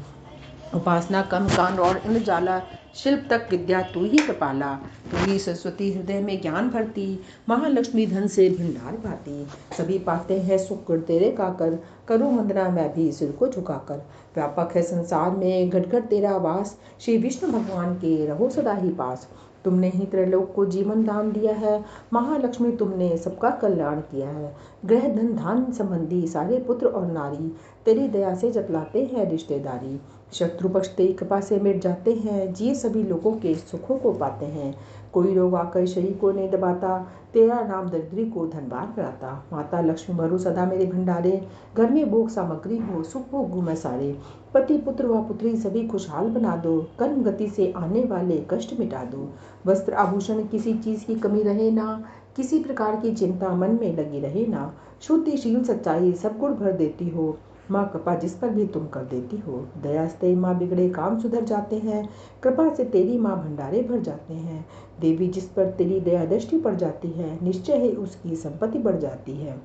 उपासना कम कान और इंद्रजाला, शिल्प तक विद्या तू ही कृपाला। तू ही सरस्वती हृदय में ज्ञान भरती, महालक्ष्मी धन से भंडार भाती। सभी पाते हैं सुख गुण तेरे गाकर, करूँ वंदना मैं भी सिर को झुकाकर। व्यापक है संसार में घट घट तेरा वास, श्री विष्णु भगवान के रहो सदा ही पास। तुमने ही त्रैलोक को जीवन दान दिया है, महालक्ष्मी तुमने सबका कल्याण किया है। ग्रह धन धान संबंधी सारे पुत्र और नारी, तेरी दया से जतलाते हैं रिश्तेदारी। शत्रु पक्ष तेरी कृपा से मिट जाते हैं, जिए सभी लोगों के सुखों को पाते हैं। कोई रोग आकर शरीर को नहीं दबाता, तेरा नाम दरिद्री को धनवान कराता। माता लक्ष्मी भरो सदा मेरे भंडारे, घर में भोग सामग्री हो सुख भोगूं मैं सारे। पति पुत्र व पुत्री सभी खुशहाल बना दो, कर्म गति से आने वाले कष्ट मिटा दो। वस्त्र आभूषण किसी चीज की कमी रहे ना, किसी प्रकार की चिंता मन में लगी रहे ना। शुद्धि शील सच्चाई सब गुण भर देती हो, माँ कृपा जिस पर भी तुम कर देती हो। दया से माँ बिगड़े काम सुधर जाते हैं, कृपा से तेरी माँ भंडारे भर जाते हैं। देवी जिस पर तेरी दया दृष्टि पड़ जाती है, निश्चय ही उसकी संपत्ति बढ़ जाती है।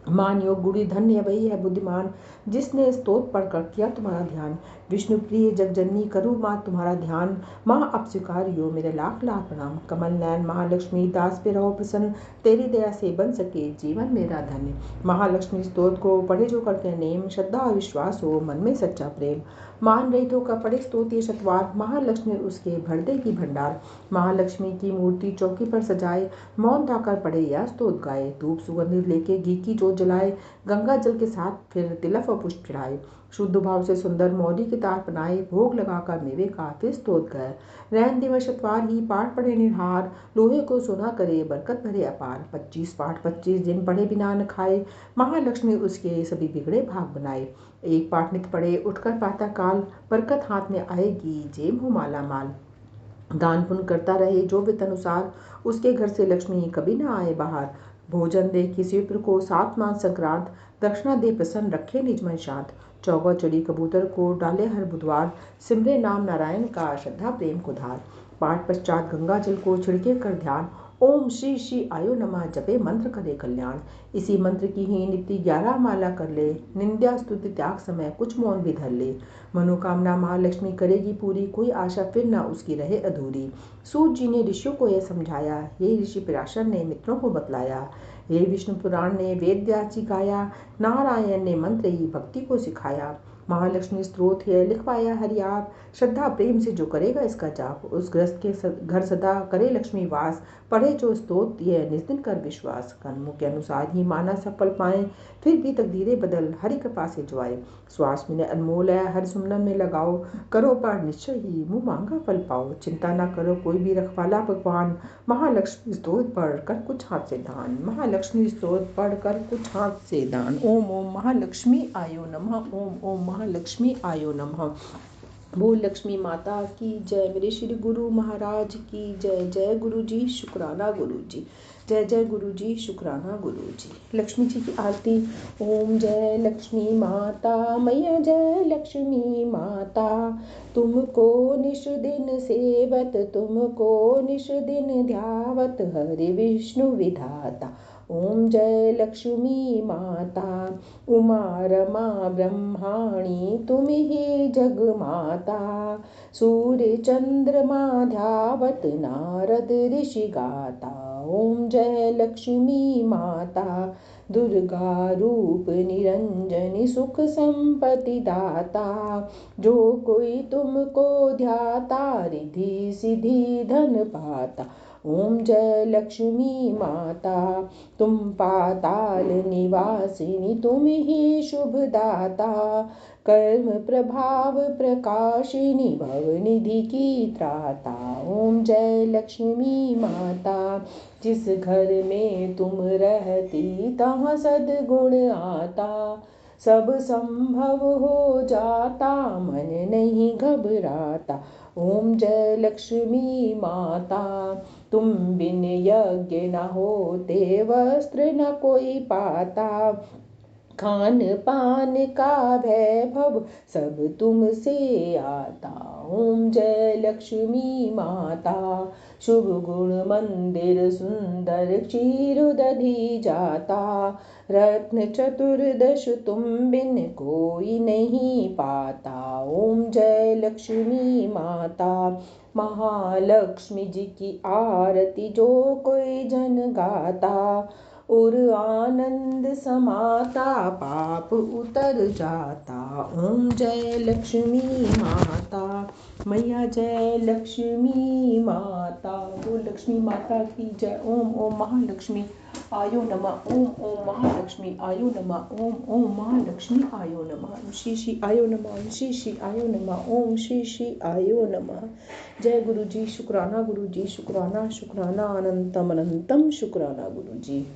मान योग गुणी धन्य वही है बुद्धिमान, जिसने स्तोत्र पढ़कर किया तुम्हारा ध्यान। विष्णु प्रिय जगजननी करूँ माँ तुम्हारा ध्यान, माँ अब स्वीकारियो मेरे लाख लाख प्रणाम। कमल नयन महालक्ष्मी दास पे रहो प्रसन्न, तेरी दया से बन सके जीवन मेरा धन्य। महालक्ष्मी स्तोत्र को पढ़े जो करते नेम, श्रद्धा और विश्वास हो मन में सच्चा प्रेम। मान रहित होकर पढ़े स्तोत्र शतवार, महालक्ष्मी उसके भर देगी भंडार। महालक्ष्मी की मूर्ति चौकी पर सजाए, मौन धाकर पढ़े या स्तोत्र गाए। धूप सुगंधित लेके घी की जोत जलाए, गंगा जल के साथ फिर तिलक और पुष्प चढ़ाए। शुद्ध भाव से सुंदर मौली के तार बनाए, भोग लगाकर मेवे का फिर स्तोत्र गाए। रैन दिवस शतवार ही पाठ पढ़े निर्हार, लोहे को सोना करे बरकत भरे अपार। 25 पाठ 25 दिन पढ़े बिना न खाए, महालक्ष्मी उसके सभी बिगड़े भाग बनाए। एक पाठ नित पढ़े उठकर पाता काल, बरकत हाथ में आएगी जेब हो माला माल। दान पुण्य करता रहे जो वित्त अनुसार, उसके घर से लक्ष्मी कभी न आए बाहर। भोजन दे किसी विप्र को सात मान संक्रांत, दक्षिणा दे प्रसन्न रखे निज मन शांत। चौगा चढ़ी कबूतर को डाले हर बुधवार, सिमरे नाम नारायण का श्रद्धा प्रेम को धार। पाठ पश्चात गंगा जल को छिड़के कर ध्यान, ओम श्री श्री आयो नमः जपे मंत्र करे कल्याण। इसी मंत्र की ही नित्य 11 माला कर ले, निंदा स्तुति त्याग समय कुछ मौन भी धर ले। मनोकामना महालक्ष्मी करेगी पूरी, कोई आशा फिर ना उसकी रहे अधूरी। सूत जी ने ऋषियों को यह समझाया, ये ऋषि पराशर ने मित्रों को बतलाया। ये विष्णु पुराण ने वेद व्यास जी गाया, नारायण ने मंत्र ही भक्ति को सिखाया। महालक्ष्मी स्तोत्र है लिखवाया हरि आप, श्रद्धा प्रेम से जो करेगा इसका जाप, उस ग्रस्त के घर सदा करे लक्ष्मी वास। पढ़े जो स्तोत्र यह निस्दिन कर विश्वास, कर्मों के अनुसार ही माना सफल पाए, फिर भी तकदीरें बदल हरि कृपा से जो आए। श्वास में अनमोल है हर सुमरन में लगाओ, करो पार निश्चय ही मुँह मांगा फल पाओ। चिंता ना करो कोई भी रखवाला भगवान, महालक्ष्मी स्तोत्र पढ़ कर कुछ हाथ से दान। महालक्ष्मी स्तोत्र पढ़ कर कुछ हाथ से दान। ओम ओम महालक्ष्मी आयो नमः, ओम ओम महालक्ष्मी आयो नमः। बोल लक्ष्मी माता की जय। मेरे श्री गुरु महाराज की जय। जय गुरु जी, शुक्राना गुरु जी। जय जय गुरु जी, शुक्राना गुरु जी। लक्ष्मी जी की आरती। ओम जय लक्ष्मी माता, मैया जय लक्ष्मी माता। तुमको निश दिन सेवत, तुमको निश दिन ध्यावत, हरि विष्णु विधाता। ओम जय लक्ष्मी माता। उमा रमा ब्रह्माणी तुम ही जग माता। सूर्य चंद्रमा ध्यावत, नारद ऋषि गाता। ओम जय लक्ष्मी माता। दुर्गा रूप निरंजनी, सुख संपत्ति दाता। जो कोई तुमको ध्याता, रिद्धि सिद्धि धन पाता। ओम जय लक्ष्मी माता। तुम पाताल निवासिनी, तुम ही शुभ दाता। कर्म प्रभाव प्रकाशिनी, भवनिधि की त्राता। ओम जय लक्ष्मी माता। जिस घर में तुम रहती, तहाँ सद्गुण आता। सब संभव हो जाता, मन नहीं घबराता। ओम जय लक्ष्मी माता। तुम बिन यज्ञ न होते, वस्त्र न कोई पाता। खान पान का वैभव सब तुमसे आता। ओम जय लक्ष्मी माता। शुभ गुण मंदिर सुंदर, क्षीर दधी जाता। रत्न चतुर्दश तुम बिन कोई नहीं पाता। ओम जय लक्ष्मी माता। महालक्ष्मी जी की आरती जो कोई जन गाता, और आनंद समाता, पाप उतर जाता। ओम जय लक्ष्मी माता, मैया जय लक्ष्मी माता। बोल लक्ष्मी माता की जय। ओम ओम महालक्ष्मी आयो नमः। ओम ओम महालक्ष्मी आयो नमः। ओम ओम महालक्ष्मी आयो नमः। श्री श्री आयो नमः। श्री श्री आयो नमः। ओम श्री श्री आयो नमः। जय गुरु जी, शुक्राना गुरु जी, शुक्राना शुक्राना अनंतम अनंतम शुक्राना गुरु जी।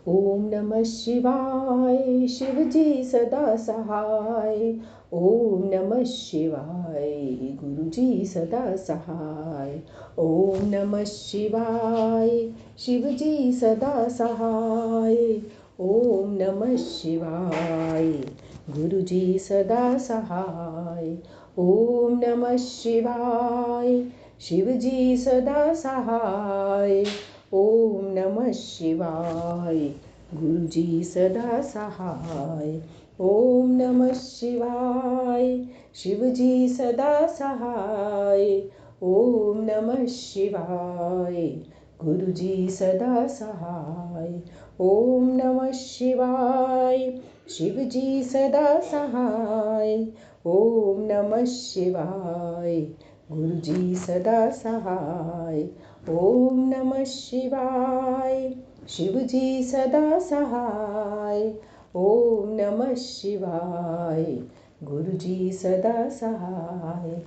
ओम नमः शिवाय, शिव जी सदा सहाय। ओम नमः शिवाय, गुरु जी सदा सहाय। ओम नमः शिवाय, शिव जी सदा सहाय। ओम नमः शिवाय, गुरु जी सदा सहाय। ओम नमः शिवाय, शिव जी सदा सहाय। ओम नमः शिवाय, गुरु जी सदा सहाय। ओम नमः शिवाय, शिव जी सदा सहाय। ओम नमः शिवाय, गुरु जी सदा सहाय। ओम नमः शिवाय, शिव जी सदा सहाय। ओम नमः शिवाय, गुरु जी सदा सहाय। ओम नमः शिवाय, शिव जी सदा सहाय। ओम नमः शिवाय, गुरु जी सदा सहाय।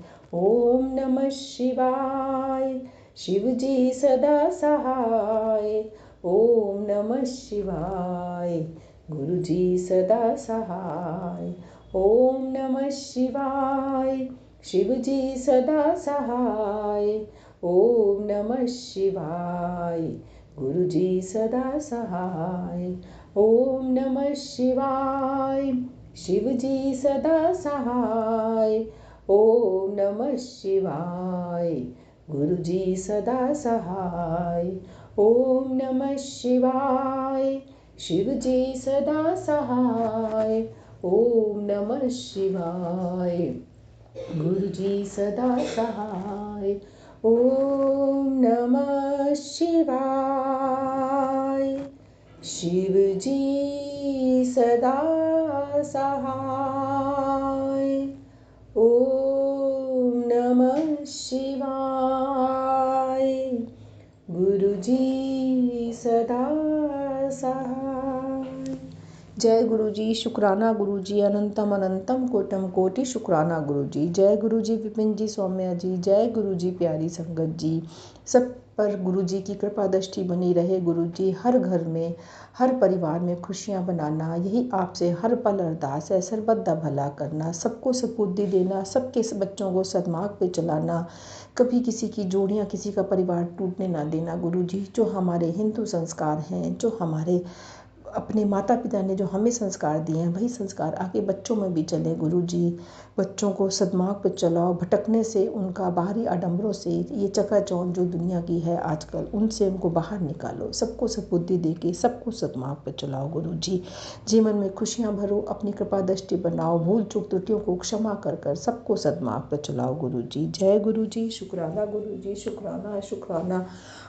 ओम नमः शिवाय, शिव जी सदा सहाय। ओम नमः शिवाय, गुरु जी सदा सहाय। ओम नमः शिवाय, शिव जी सदा सहाय। ओम नमः शिवाय, गुरु जी सदा सहाय। ओम नमः शिवाय, शिव जी सदा सहाय। ओम नमः शिवाय, गुरु जी सदा सहाय। ओम नमः शिवाय, शिव जी सदा सहाय। ओम नमः शिवाय, गुरु जी सदा सहाय। ओम नमः शिवाय, शिव जी सदा सहाय। ओम नमः शिवाय, गुरु जी सदा सहाय। जय गुरु जी, शुक्राना गुरु जी, अनंतम अनंतम कोटम कोटि शुक्राना गुरु जी। जय गुरु जी, विपिन जी, सौम्या जी। जय गुरु जी, प्यारी संगत जी। सब पर गुरुजी की कृपा दृष्टि बनी रहे। गुरुजी हर घर में, हर परिवार में खुशियाँ बनाना, यही आपसे हर पल अरदास है। सर्वदा दा भला करना, सबको सद्बुद्धि देना, सबके बच्चों को सद्मार्ग पे चलाना, कभी किसी की जोड़ियाँ, किसी का परिवार टूटने ना देना। गुरुजी जो हमारे हिंदू संस्कार हैं, जो हमारे अपने माता पिता ने जो हमें संस्कार दिए हैं, वही संस्कार आगे बच्चों में भी चले। गुरुजी बच्चों को सद्मार्ग पे चलाओ, भटकने से, उनका बाहरी आडंबरों से, ये चकाचौंध जो दुनिया की है आजकल, उनसे उनको बाहर निकालो। सबको सद्बुद्धि दे के सबको सद्मार्ग पे चलाओ। गुरुजी जीवन में खुशियाँ भरो, अपनी कृपा दृष्टि बनाओ, भूल चूक त्रुटियों को क्षमा कर कर सबको सद्मार्ग पे चलाओ। गुरुजी जय गुरुजी। शुक्राना गुरुजी, शुक्राना शुक्राना,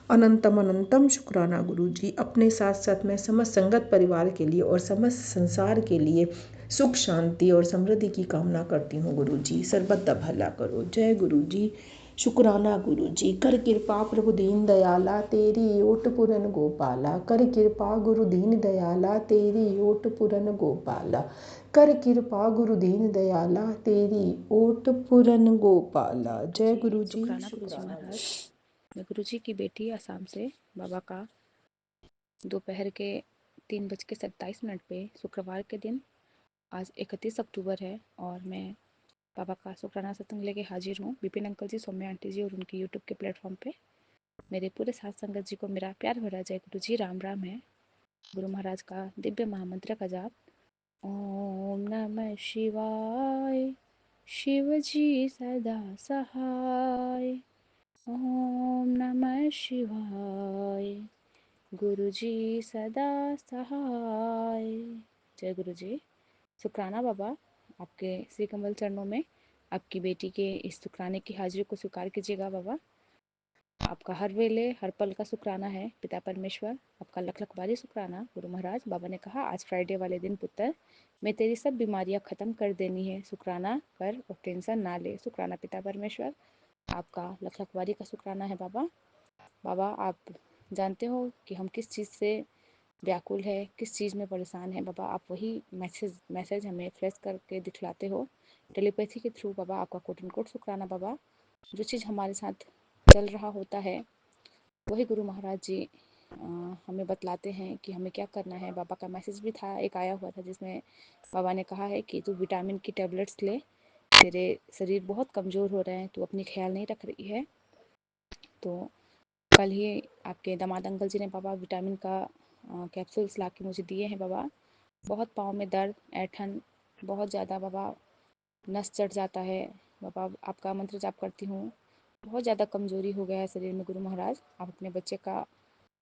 अनंतम अनंतम शुक्राना गुरुजी। अपने साथ साथ मैं समस्त संगत परिवार के लिए और समस्त संसार के लिए सुख शांति और समृद्धि की कामना करती हूँ। गुरुजी सर्वदा भला करो। जय गुरुजी। शुक्राना गुरुजी। कर कृपा प्रभु दीन दयाला, तेरी ओट पुरन गोपाला। कर कृपा गुरु दीन दयाला, तेरी ओट पुरन गोपाला। कर कृपा गुरु दीन दयाला, तेरी ओट पुरन गोपाला। जय गुरुजी। शुक्राना गुरुजी महाराज। मैं गुरुजी की बेटी असम से बाबा का दोपहर के 3:27 पे शुक्रवार के दिन, आज 31 अक्टूबर है और मैं बाबा का शुक्राना सत्संग लेके हाजिर हूँ। विपिन अंकल जी, सौम्या आंटी जी और उनकी यूट्यूब के प्लेटफॉर्म पे मेरे पूरे साथ संगत जी को मेरा प्यार भरा जय गुरु जी। राम राम है। गुरु महाराज का दिव्य महामंत्र का जाप। ओम नमः शिवाय, शिव जी सदा सहाय। ओम नमः शिवाय, गुरु जी सदा सहाय। जय गुरु जी। शुक्राना बाबा, आपके श्री कमल चरणों में आपकी बेटी के इस शुक्राने की हाजिरी को स्वीकार कीजिएगा बाबा। आपका हर वेले हर पल का शुक्राना है पिता परमेश्वर। आपका लख लख बारी शुक्राना गुरु महाराज। बाबा ने कहा आज फ्राइडे वाले दिन पुत्र, मैं तेरी सब बीमारियां खत्म कर देनी है, शुक्राना कर और टेंशन ना ले। शुक्राना पिता परमेश्वर। आपका लख लख बारी का शुक्राना है बाबा। बाबा आप जानते हो कि हम किस चीज़ से व्याकुल है, किस चीज़ में परेशान है बाबा। आप वही मैसेज हमें फ्लैश करके दिखलाते हो टेलीपैथी के थ्रू बाबा। आपका कोट एंड कोट शुक्राना बाबा। जो चीज़ हमारे साथ चल रहा होता है वही गुरु महाराज जी हमें बतलाते हैं कि हमें क्या करना है। बाबा का मैसेज भी था, एक आया हुआ था जिसमें बाबा ने कहा है कि तू विटामिन की टैबलेट्स ले, तेरे शरीर बहुत कमज़ोर हो रहे हैं, तू अपनी ख्याल नहीं रख रही है। तो कल ही आपके दामाद अंकल जी ने बाबा विटामिन का कैप्सूल्स ला के मुझे दिए हैं बाबा। बहुत पाँव में दर्द, ऐठन बहुत ज़्यादा बाबा, नस चढ़ जाता है बाबा। आपका मंत्र जाप करती हूँ, बहुत ज़्यादा कमज़ोरी हो गया है शरीर में गुरु महाराज। आप अपने बच्चे का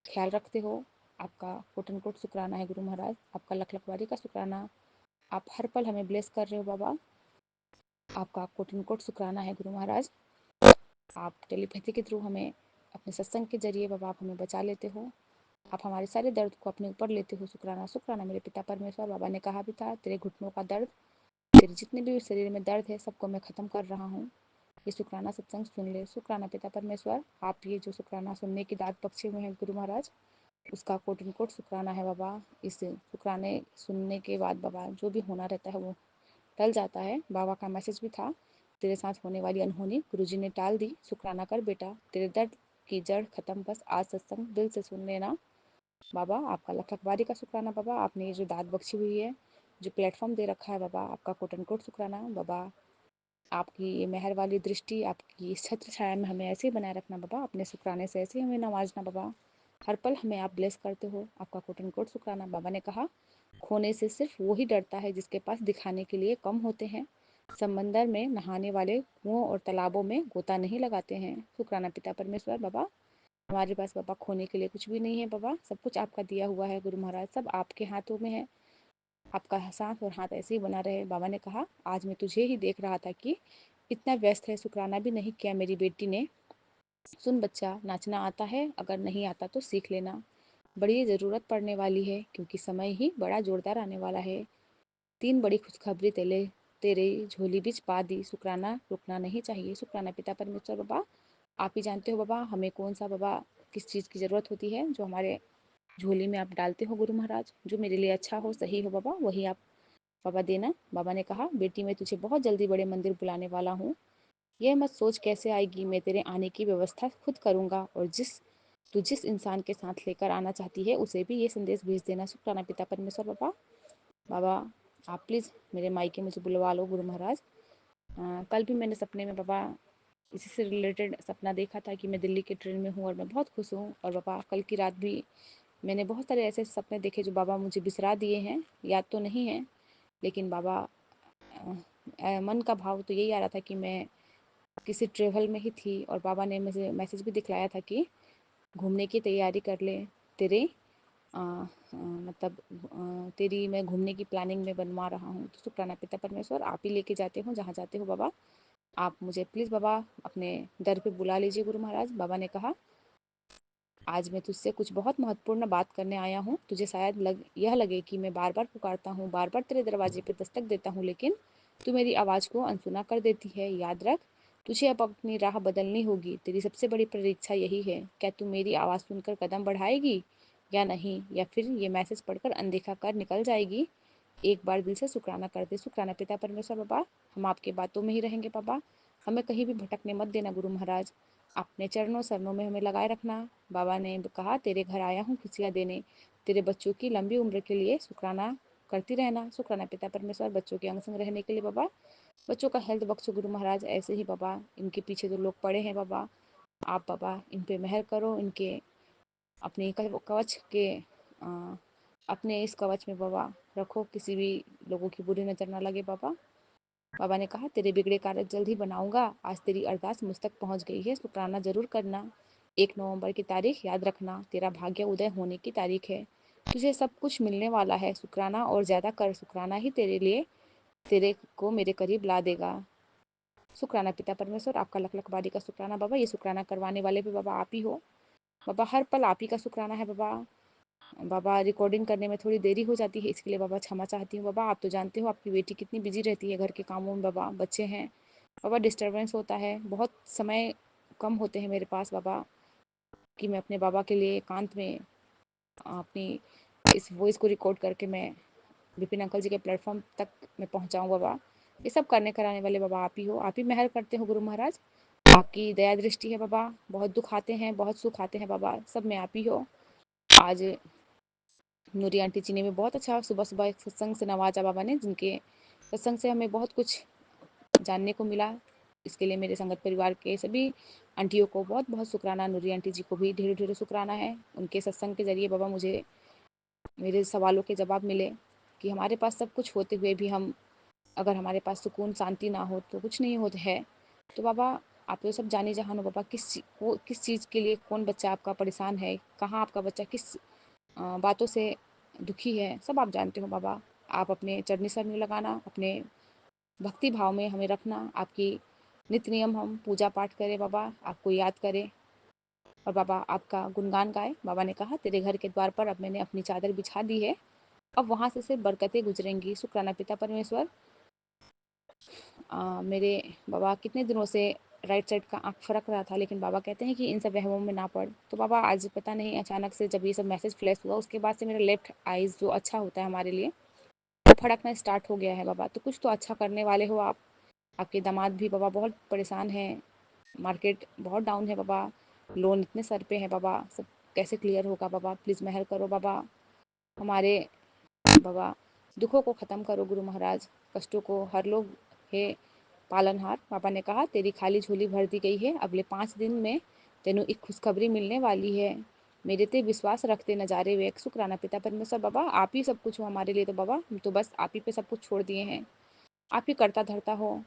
ख्याल रखते हो। आपका कोट एंड कोट शुक्राना है गुरु महाराज। आपका लख लखवारी का शुक्राना। आप हर पल हमें ब्लेस कर रहे हो बाबा। आपका कोट एंड कोट शुक्राना है गुरु महाराज। आप टेलीपैथी के थ्रू हमें अपने सत्संग के जरिए बाबा आप हमें बचा लेते हो। आप हमारे सारे दर्द को अपने ऊपर लेते हो। शुक्राना शुक्राना मेरे पिता परमेश्वर। बाबा ने कहा भी था तेरे घुटनों का दर्द, तेरे जितने भी शरीर में दर्द है सबको मैं ख़त्म कर रहा हूँ। ये शुक्राना सत्संग सुन ले। शुक्राना पिता परमेश्वर। आप ये जो शुक्राना सुनने की दाद बख्शे हुए हैं गुरु महाराज, उसका कोट एंड कोट शुक्राना है बाबा। इस शुक्राने सुनने के बाद बाबा जो भी होना रहता है वो टल जाता है। बाबा का मैसेज भी था तेरे साथ होने वाली अनहोनी गुरुजी ने टाल दी। शुक्राना कर बेटा, तेरे दर्द की जड़ खत्म बस आज सत्संग दिल से सुन लेना बाबा। आपका लख लखबारी का शुक्राना बाबा। आपने ये जो दाद बख्शी हुई है, जो प्लेटफॉर्म दे रखा है बाबा, आपका कोट एंड कोट शुक्राना बाबा। आपकी ये मेहर वाली दृष्टि, आपकी इस छत्र छाया में हमें ऐसे ही बनाए रखना बाबा। अपने शुक्राने से ऐसे ही हमें नवाजना बाबा। हर पल हमें आप ब्लेस करते हो। आपका कोट एंड कोट शुक्राना। बाबा ने कहा खोने से सिर्फ वो ही डरता है जिसके पास दिखाने के लिए कम होते हैं। समंदर में नहाने वाले कुओं और तालाबों में गोता नहीं लगाते हैं। शुक्राना पिता परमेश्वर बाबा। हमारे पास बाबा खोने के लिए कुछ भी नहीं है बाबा, सब कुछ आपका दिया हुआ है गुरु महाराज, सब आपके हाथों में है। आपका साथ और हाथ ऐसे ही बना रहे। बाबा ने कहा आज मैं तुझे ही देख रहा था कि इतना व्यस्त है, शुक्राना भी नहीं किया मेरी बेटी ने। सुन बच्चा, नाचना आता है, अगर नहीं आता तो सीख लेना, बड़ी ज़रूरत पड़ने वाली है क्योंकि समय ही बड़ा जोरदार आने वाला है। 3 बड़ी खुशखबरी तेरे झोली बीच पा दी। शुक्राना रुकना नहीं चाहिए। शुक्राना पिता परमेश्वर बाबा। आप ही जानते हो बाबा हमें कौन सा बाबा किस चीज़ की ज़रूरत होती है, जो हमारे झोली में आप डालते हो गुरु महाराज। जो मेरे लिए अच्छा हो, सही हो बाबा, वही आप बाबा देना। बाबा ने कहा बेटी मैं तुझे बहुत जल्दी बड़े मंदिर बुलाने वाला हूँ। यह मत सोच कैसे आएगी, मैं तेरे आने की व्यवस्था खुद करूँगा और जिस तू जिस इंसान के साथ लेकर आना चाहती है उसे भी ये संदेश भेज देना। शुक्राना पिता परमेश्वर। बाबा बाबा आप प्लीज़ मेरे मायके मुझे बुलवा लो गुरु महाराज। कल भी मैंने सपने में बाबा इसी से रिलेटेड सपना देखा था कि मैं दिल्ली के ट्रेन में हूँ और मैं बहुत खुश हूँ। और बाबा कल की रात भी मैंने बहुत सारे ऐसे सपने देखे जो बाबा मुझे बिसरा दिए हैं, याद तो नहीं है, लेकिन बाबा मन का भाव तो यही आ रहा था कि मैं किसी ट्रेवल में ही थी और बाबा ने मुझे मैसेज भी दिखलाया था कि घूमने की तैयारी कर ले, तेरे मतलब तेरी मैं घूमने की प्लानिंग में बनवा रहा हूँ। तो शुक्राना पिता परमेश्वर, आप ही लेके जाते हो जहाँ जाते हो बाबा। आप मुझे प्लीज़ बाबा अपने दर पे बुला लीजिए गुरु महाराज। बाबा ने कहा आज मैं तुझसे कुछ बहुत महत्वपूर्ण बात करने आया हूँ। तुझे शायद यह लगे कि मैं बार बार पुकारता हूँ, बार बार तेरे दरवाजे पे दस्तक देता हूँ, लेकिन तू मेरी आवाज़ को अनसुना कर देती है। याद रख, तुझे अब अपनी राह बदलनी होगी। तेरी सबसे बड़ी परीक्षा यही है, क्या तू मेरी आवाज़ सुनकर कदम बढ़ाएगी या नहीं, या फिर ये मैसेज पढ़कर अनदेखा कर निकल जाएगी। एक बार दिल से शुक्राना कर दे। शुक्राना पिता परमेश्वर। बाबा हम आपके बातों में ही रहेंगे बाबा, हमें कहीं भी भटकने मत देना गुरु महाराज। अपने चरणों शरणों में हमें लगाए रखना। बाबा ने कहा तेरे घर आया हूँ खुशियाँ देने, तेरे बच्चों की लंबी उम्र के लिए शुक्राना करती रहना। शुक्राना पिता परमेश्वर। बच्चों के अंग संग रहने के लिए बाबा, बच्चों का हेल्थ बख्शो गुरु महाराज। ऐसे ही बाबा इनके पीछे जो लोग पड़े हैं बाबा, आप बाबा इन पे मेहर करो, इनके अपने कवच के अपने इस कवच में बाबा रखो, किसी भी लोगों की बुरी नज़र ना लगे बाबा। बाबा ने कहा तेरे बिगड़े कार्य जल्द ही बनाऊंगा। आज तेरी अरदास मुझ तक पहुंच गई है, शुक्राना जरूर करना। 1 नवंबर की तारीख याद रखना, तेरा भाग्य उदय होने की तारीख है। तुझे सब कुछ मिलने वाला है, शुक्राना और ज़्यादा कर। शुक्राना ही तेरे लिए तेरे को मेरे करीब ला देगा। शुक्राना पिता परमेश्वर। आपका लख लख बारी का शुक्राना बाबा। ये शुक्राना करवाने वाले भी बाबा आप ही हो बाबा, हर पल आप ही का शुक्राना है बाबा। बाबा रिकॉर्डिंग करने में थोड़ी देरी हो जाती है, इसके लिए बाबा क्षमा चाहती हूँ बाबा। आप तो जानते हो आपकी बेटी कितनी बिजी रहती है घर के कामों में बाबा, बच्चे हैं बाबा, डिस्टर्बेंस होता है, बहुत समय कम होते हैं मेरे पास बाबा कि मैं अपने बाबा के लिए एकांत में अपनी इस वॉइस को रिकॉर्ड करके मैं विपिन अंकल जी के प्लेटफॉर्म तक मैं पहुँचाऊँ बाबा। ये सब करने कराने वाले बाबा आप ही हो, आप ही मेहर करते हो गुरु महाराज। आपकी दया दृष्टि है बाबा, बहुत दुख आते हैं बहुत सुख आते हैं बाबा, सब में आप ही हो। आज नूरी आंटी जी ने भी बहुत अच्छा सुबह सुबह एक सत्संग से नवाजा बाबा ने, जिनके सत्संग से हमें बहुत कुछ जानने को मिला। इसके लिए मेरे संगत परिवार के सभी आंटियों को बहुत बहुत शुक्राना। नूरी आंटी जी को भी ढेरों ढेरों शुक्राना है। उनके सत्संग के जरिए बाबा मुझे मेरे सवालों के जवाब मिले कि हमारे पास सब कुछ होते हुए भी हम अगर हमारे पास सुकून शांति ना हो तो कुछ नहीं होता है। तो बाबा आप तो सब जाने जहान हो बाबा, किस चीज़ के लिए कौन बच्चा आपका परेशान है, कहाँ आपका बच्चा किस बातों से दुखी है, सब आप जानते हो बाबा। आप अपने चरनी सर में लगाना, अपने भक्ति भाव में हमें रखना। आपकी नित्य नियम हम पूजा पाठ करें बाबा, आपको याद करें और बाबा आपका गुणगान गाए। बाबा ने कहा तेरे घर के द्वार पर अब मैंने अपनी चादर बिछा दी है, अब वहाँ से सिर्फ बरकतें गुजरेंगी। शुक्राना पिता परमेश्वर। मेरे बाबा कितने दिनों से राइट साइड का आँख फरक रहा था, लेकिन बाबा कहते हैं कि इन सब वहमों में ना पड़। तो बाबा आज पता नहीं अचानक से जब ये सब मैसेज फ्लैश हुआ उसके बाद से मेरा लेफ्ट आइज़ जो अच्छा होता है हमारे लिए वो फड़कना स्टार्ट हो गया है बाबा। तो कुछ तो अच्छा करने वाले हो आप। आपके दामाद भी बाबा बहुत परेशान हैं, मार्केट बहुत डाउन है बाबा, लोन इतने सर पे है बाबा, सब कैसे क्लियर होगा बाबा, प्लीज़ मेहर करो बाबा। हमारे बाबा दुखों को ख़त्म करो गुरु महाराज, कष्टों को हर लोग हे पालनहार। बाबा ने कहा तेरी खाली झोली भर दी गई है, अगले 5 दिन में तेनू एक खुशखबरी मिलने वाली है। मेरे ते विश्वास रखते नजारे वे। शुक्राना पिता परमेश्वर। बाबा आप ही सब कुछ हो हमारे लिए, तो बाबा हम तो बस आप ही पे सब कुछ छोड़ दिए हैं। आप ही करता धरता हो,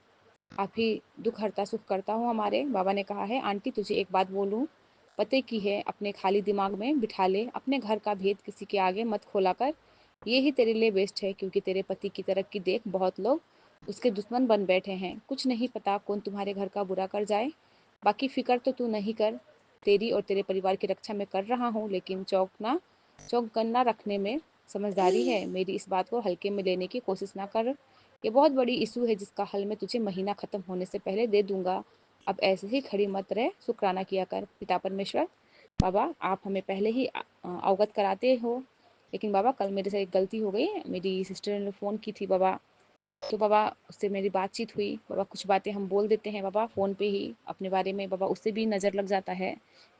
आप ही दुख हरता सुख करता हो हमारे। बाबा ने कहा है आंटी तुझे एक बात बोलूँ, पते की है, अपने खाली दिमाग में बिठा ले, अपने घर का भेद किसी के आगे मत खोला कर। ये ही तेरे लिए बेस्ट है, क्योंकि तेरे पति की तरक्की देख बहुत लोग उसके दुश्मन बन बैठे हैं। कुछ नहीं पता कौन तुम्हारे घर का बुरा कर जाए। बाकी फिक्र तो तू नहीं कर, तेरी और तेरे परिवार की रक्षा मैं कर रहा हूँ, लेकिन चौकन्ना रखने में समझदारी है। मेरी इस बात को हल्के में लेने की कोशिश ना कर, ये बहुत बड़ी इशू है जिसका हल मैं तुझे महीना ख़त्म होने से पहले दे दूंगा। अब ऐसे ही खड़ी मत रह, शुक्राना किया कर पिता परमेश्वर। बाबा आप हमें पहले ही अवगत कराते हो, लेकिन बाबा कल मेरे से एक गलती हो गई। मेरी सिस्टर ने फ़ोन की थी बाबा, तो बाबा उससे मेरी बातचीत हुई बाबा, कुछ बातें हम बोल देते हैं बाबा फ़ोन पे ही अपने बारे में बाबा, उससे भी नज़र लग जाता है।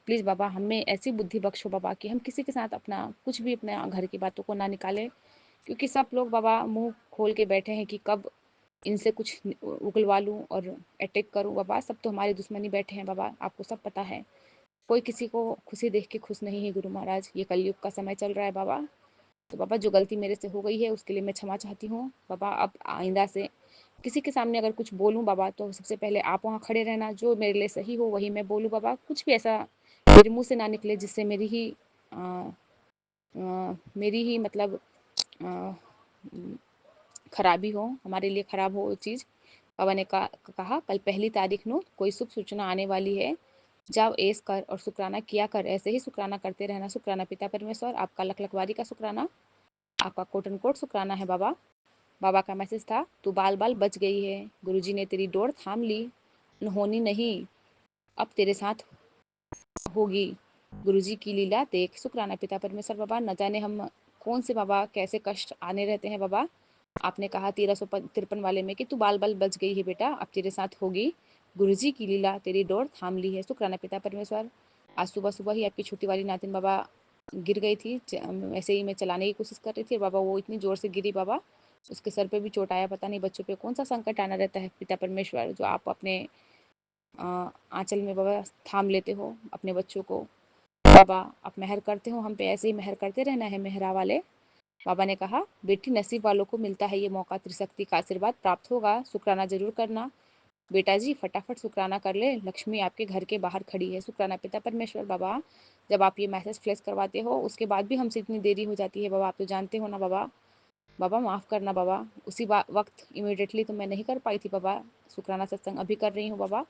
प्लीज़ बाबा हमें ऐसी बुद्धि बख्शो बाबा कि हम किसी के साथ अपना कुछ भी अपने घर की बातों को ना निकालें, क्योंकि सब लोग बाबा मुँह खोल के बैठे हैं कि कब इनसे कुछ उगलवा लूँ और अटैक करूँ बाबा। सब तो हमारे दुश्मनी बैठे हैं बाबा, आपको सब पता है। कोई किसी को खुशी देख के खुश नहीं है गुरु महाराज, ये कलयुग का समय चल रहा है बाबा। तो बाबा जो गलती मेरे से हो गई है उसके लिए मैं क्षमा चाहती हूँ बाबा। अब आइंदा से किसी के सामने अगर कुछ बोलूँ बाबा तो सबसे पहले आप वहाँ खड़े रहना, जो मेरे लिए सही हो वही मैं बोलूँ बाबा। कुछ भी ऐसा मेरे मुँह से ना निकले जिससे मेरी ही मतलब खराबी हो, हमारे लिए खराब हो वो चीज़। बाबा ने कहा कल 1 तारीख को कोई शुभ सूचना आने वाली है, जाओ ऐस कर और शुक्राना किया कर, ऐसे ही शुक्राना करते रहना। शुक्राना पिता परमेश्वर, आपका लख लखवारी का शुक्राना, आपका कोट एंड कोट शुक्राना है बाबा। बाबा का मैसेज था, तू बाल बाल बच गई है, गुरुजी ने तेरी डोर थाम ली, अनहोनी नहीं अब तेरे साथ होगी, गुरुजी की लीला देख। शुक्राना पिता परमेश्वर बाबा। न जाने हम कौन से बाबा कैसे कष्ट आने रहते हैं बाबा। आपने कहा 1353 वाले में कि तू बाल बाल बच गई है बेटा, अब तेरे साथ होगी गुरुजी की लीला, तेरी डोर थाम ली है। शुक्राना पिता परमेश्वर। आज सुबह सुबह ही आपकी छोटी वाली नातिन बाबा गिर गई थी, ऐसे ही मैं चलाने की कोशिश कर रही थी बाबा, वो इतनी जोर से गिरी बाबा, उसके सर पे भी चोट आया। पता नहीं बच्चों पे कौन सा संकट आना रहता है पिता परमेश्वर, जो आप अपने आंचल में बाबा थाम लेते हो अपने बच्चों को। बाबा आप मेहर करते हो हम पे, ऐसे ही मेहर करते रहना है मेहरा वाले। बाबा ने कहा बेटी नसीब वालों को मिलता है ये मौका, त्रिशक्ति का आशीर्वाद प्राप्त होगा, शुक्राना जरूर करना। बेटा जी फटाफट शुक्राना कर ले, लक्ष्मी आपके घर के बाहर खड़ी है। शुक्राना पिता परमेश्वर बाबा। जब आप ये मैसेज फ्लैश करवाते हो उसके बाद भी हमसे इतनी देरी हो जाती है बाबा, आप तो जानते हो ना बाबा। बाबा माफ़ करना बाबा, उसी वक्त इमिडिएटली तो मैं नहीं कर पाई थी बाबा, शुक्राना सत्संग अभी कर रही हूँ बाबा।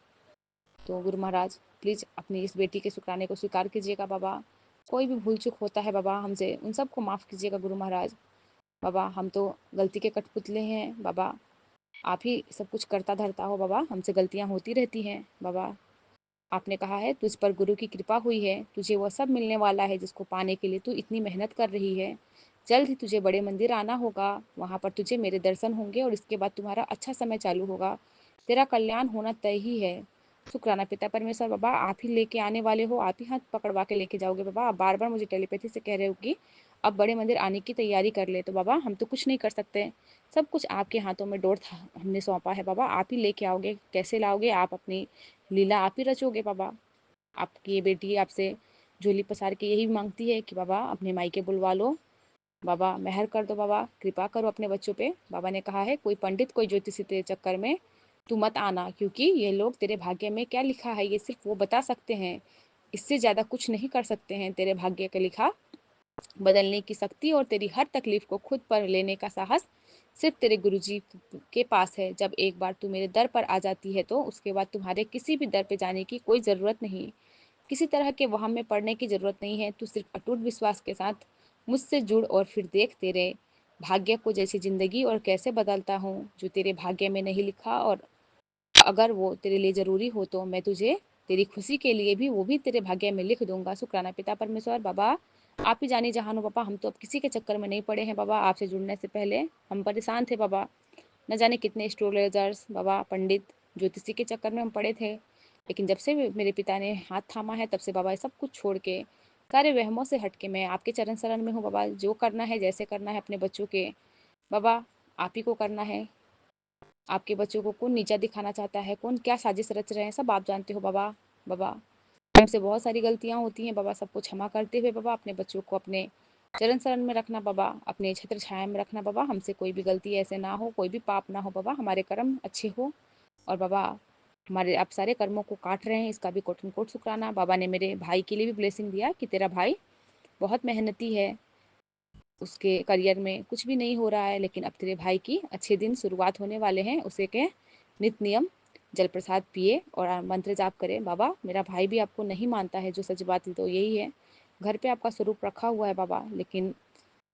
तो गुरु महाराज प्लीज़ अपनी इस बेटी के शुक्राने को स्वीकार कीजिएगा बाबा। कोई भी भूल चूक होता है बाबा हमसे, उन सबको माफ़ कीजिएगा गुरु महाराज। बाबा हम तो गलती के कठपुतले हैं बाबा, आप ही सब कुछ करता धरता हो बाबा, हमसे गलतियाँ होती रहती हैं बाबा। आपने कहा है तुझ पर गुरु की कृपा हुई है, तुझे वह सब मिलने वाला है जिसको पाने के लिए तू इतनी मेहनत कर रही है। जल्द ही तुझे बड़े मंदिर आना होगा, वहाँ पर तुझे मेरे दर्शन होंगे और इसके बाद तुम्हारा अच्छा समय चालू होगा, तेरा कल्याण होना तय ही है। शुक्राना पिता परमेश्वर बाबा, आप ही लेके आने वाले हो, आप ही हाथ पकड़वा के लेके जाओगे बाबा। आप बार बार मुझे टेलीपैथी से कह रहे हो कि अब बड़े मंदिर आने की तैयारी कर ले, तो बाबा हम तो कुछ नहीं कर सकते, सब कुछ आपके हाथों में डोर था हमने सौंपा है बाबा, आप ही लेके आओगे। कैसे लाओगे आप, अपनी लीला आप ही रचोगे बाबा। आपकी ये बेटी आपसे झोली पसार के यही मांगती है कि बाबा अपने मायके बुलवा लो बाबा, मेहर कर दो बाबा, कृपा करो अपने बच्चों पे। बाबा ने कहा है कोई पंडित कोई ज्योतिषी तेरे चक्कर में तू मत आना, क्योंकि ये लोग तेरे भाग्य में क्या लिखा है ये सिर्फ वो बता सकते हैं, इससे ज़्यादा कुछ नहीं कर सकते हैं। तेरे भाग्य का लिखा बदलने की शक्ति और तेरी हर तकलीफ को खुद पर लेने का साहस सिर्फ तेरे गुरुजी के पास है। जब एक बार तू मेरे दर पर आ जाती है तो उसके बाद तुम्हारे किसी भी दर पे जाने की कोई ज़रूरत नहीं, किसी तरह के वहम में पड़ने की ज़रूरत नहीं है। तू सिर्फ अटूट विश्वास के साथ मुझसे जुड़ और फिर देख तेरे भाग्य को जैसी ज़िंदगी और कैसे बदलता हूँ जो तेरे भाग्य में नहीं लिखा, और अगर वो तेरे लिए ज़रूरी हो तो मैं तुझे तेरी खुशी के लिए भी वो भी तेरे भाग्य में लिख दूंगा। शुक्राना पिता परमेश्वर बाबा। आप ही जानी जहान हो बाबा, हम तो अब किसी के चक्कर में नहीं पड़े हैं बाबा। आपसे जुड़ने से पहले हम परेशान थे बाबा, न जाने कितने एस्ट्रोलॉजर्स बाबा, पंडित, ज्योतिषी के चक्कर में हम पड़े थे। लेकिन जब से मेरे पिता ने हाथ थामा है तब से बाबा ये सब कुछ छोड़ के सारे वहमों से हट के मैं आपके चरण शरण में हूँ बाबा। जो करना है जैसे करना है अपने बच्चों के बाबा, आप ही को करना है। आपके बच्चों को कौन नीचा दिखाना चाहता है, कौन क्या साजिश रच रहे हैं, सब आप जानते हो बाबा। बाबा हमसे बहुत सारी गलतियाँ होती हैं बाबा, सबको क्षमा करते हुए बाबा अपने बच्चों को अपने चरण शरण में रखना बाबा, अपने छत्र छाया में रखना बाबा। हमसे कोई भी गलती ऐसे ना हो, कोई भी पाप ना हो बाबा, हमारे कर्म अच्छे हो। और बाबा हमारे आप सारे कर्मों को काट रहे हैं, इसका भी कोट एंड कोट शुक्राना। बाबा ने मेरे भाई के लिए भी ब्लेसिंग दिया कि तेरा भाई बहुत मेहनती है, उसके करियर में कुछ भी नहीं हो रहा है, लेकिन अब तेरे भाई की अच्छे दिन शुरुआत होने वाले हैं। उसे के नित नियम जल प्रसाद पिए और मंत्र जाप करें बाबा। मेरा भाई भी आपको नहीं मानता है, जो सच बात तो यही है, घर पे आपका स्वरूप रखा हुआ है बाबा, लेकिन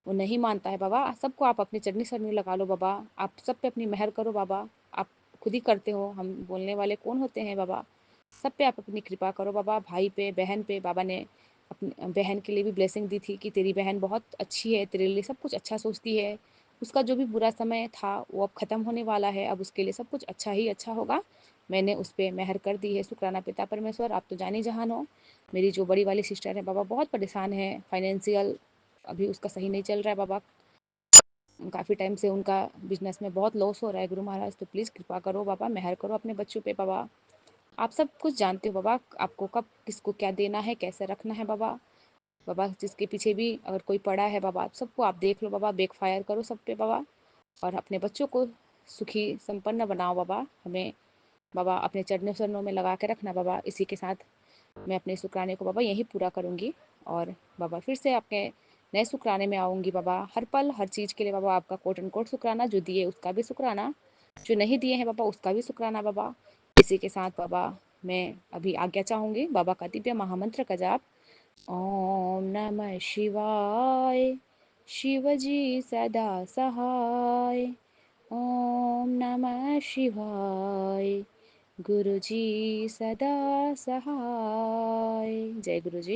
वो नहीं मानता है बाबा। सबको आप अपनी चटनी सरनी लगा लो बाबा, आप सब पे अपनी मेहर करो बाबा। आप खुद ही करते हो, हम बोलने वाले कौन होते हैं बाबा। सब पे आप अपनी कृपा करो बाबा, भाई पे बहन पे। बाबा ने अपनी बहन के लिए भी ब्लेसिंग दी थी कि तेरी बहन बहुत अच्छी है, तेरे लिए सब कुछ अच्छा सोचती है, उसका जो भी बुरा समय था वो अब ख़त्म होने वाला है, अब उसके लिए सब कुछ अच्छा ही अच्छा होगा। मैंने उस पर मेहर कर दी है। शुक्राना पिता परमेश्वर, आप तो जानी जहान हो। मेरी जो बड़ी वाली सिस्टर है बाबा बहुत परेशान है, फाइनेंशियल अभी उसका सही नहीं चल रहा है बाबा। काफ़ी टाइम से उनका बिजनेस में बहुत लॉस हो रहा है गुरु महाराज, तो प्लीज़ कृपा करो बाबा, मेहर करो अपने बच्चों पे बाबा। आप सब कुछ जानते हो बाबा, आपको कब किसको क्या देना है, कैसे रखना है बाबा। बाबा जिसके पीछे भी अगर कोई पड़ा है बाबा, सबको आप देख लो बाबा, बैकफायर करो सब पे बाबा, और अपने बच्चों को सुखी संपन्न बनाओ बाबा। हमें बाबा अपने चरणों शरणों में लगा के रखना बाबा। इसी के साथ मैं अपने शुक्राने को बाबा यहीं पूरा करूँगी, और बाबा फिर से आपके नए शुक्राने में आऊँगी बाबा। हर पल हर चीज़ के लिए बाबा आपका कोट एंड कोट शुक्राना, जो दिए उसका भी शुक्राना, जो नहीं दिए हैं बाबा उसका भी शुक्राना बाबा। इसी के साथ बाबा मैं अभी आज्ञा चाहूँगी बाबा का दिव्य महामंत्र का जाप। ओम नमः शिवाय, शिवजी सदा सहाय। ओम नमः शिवाय, गुरुजी सदा सहाय। जय गुरुजी।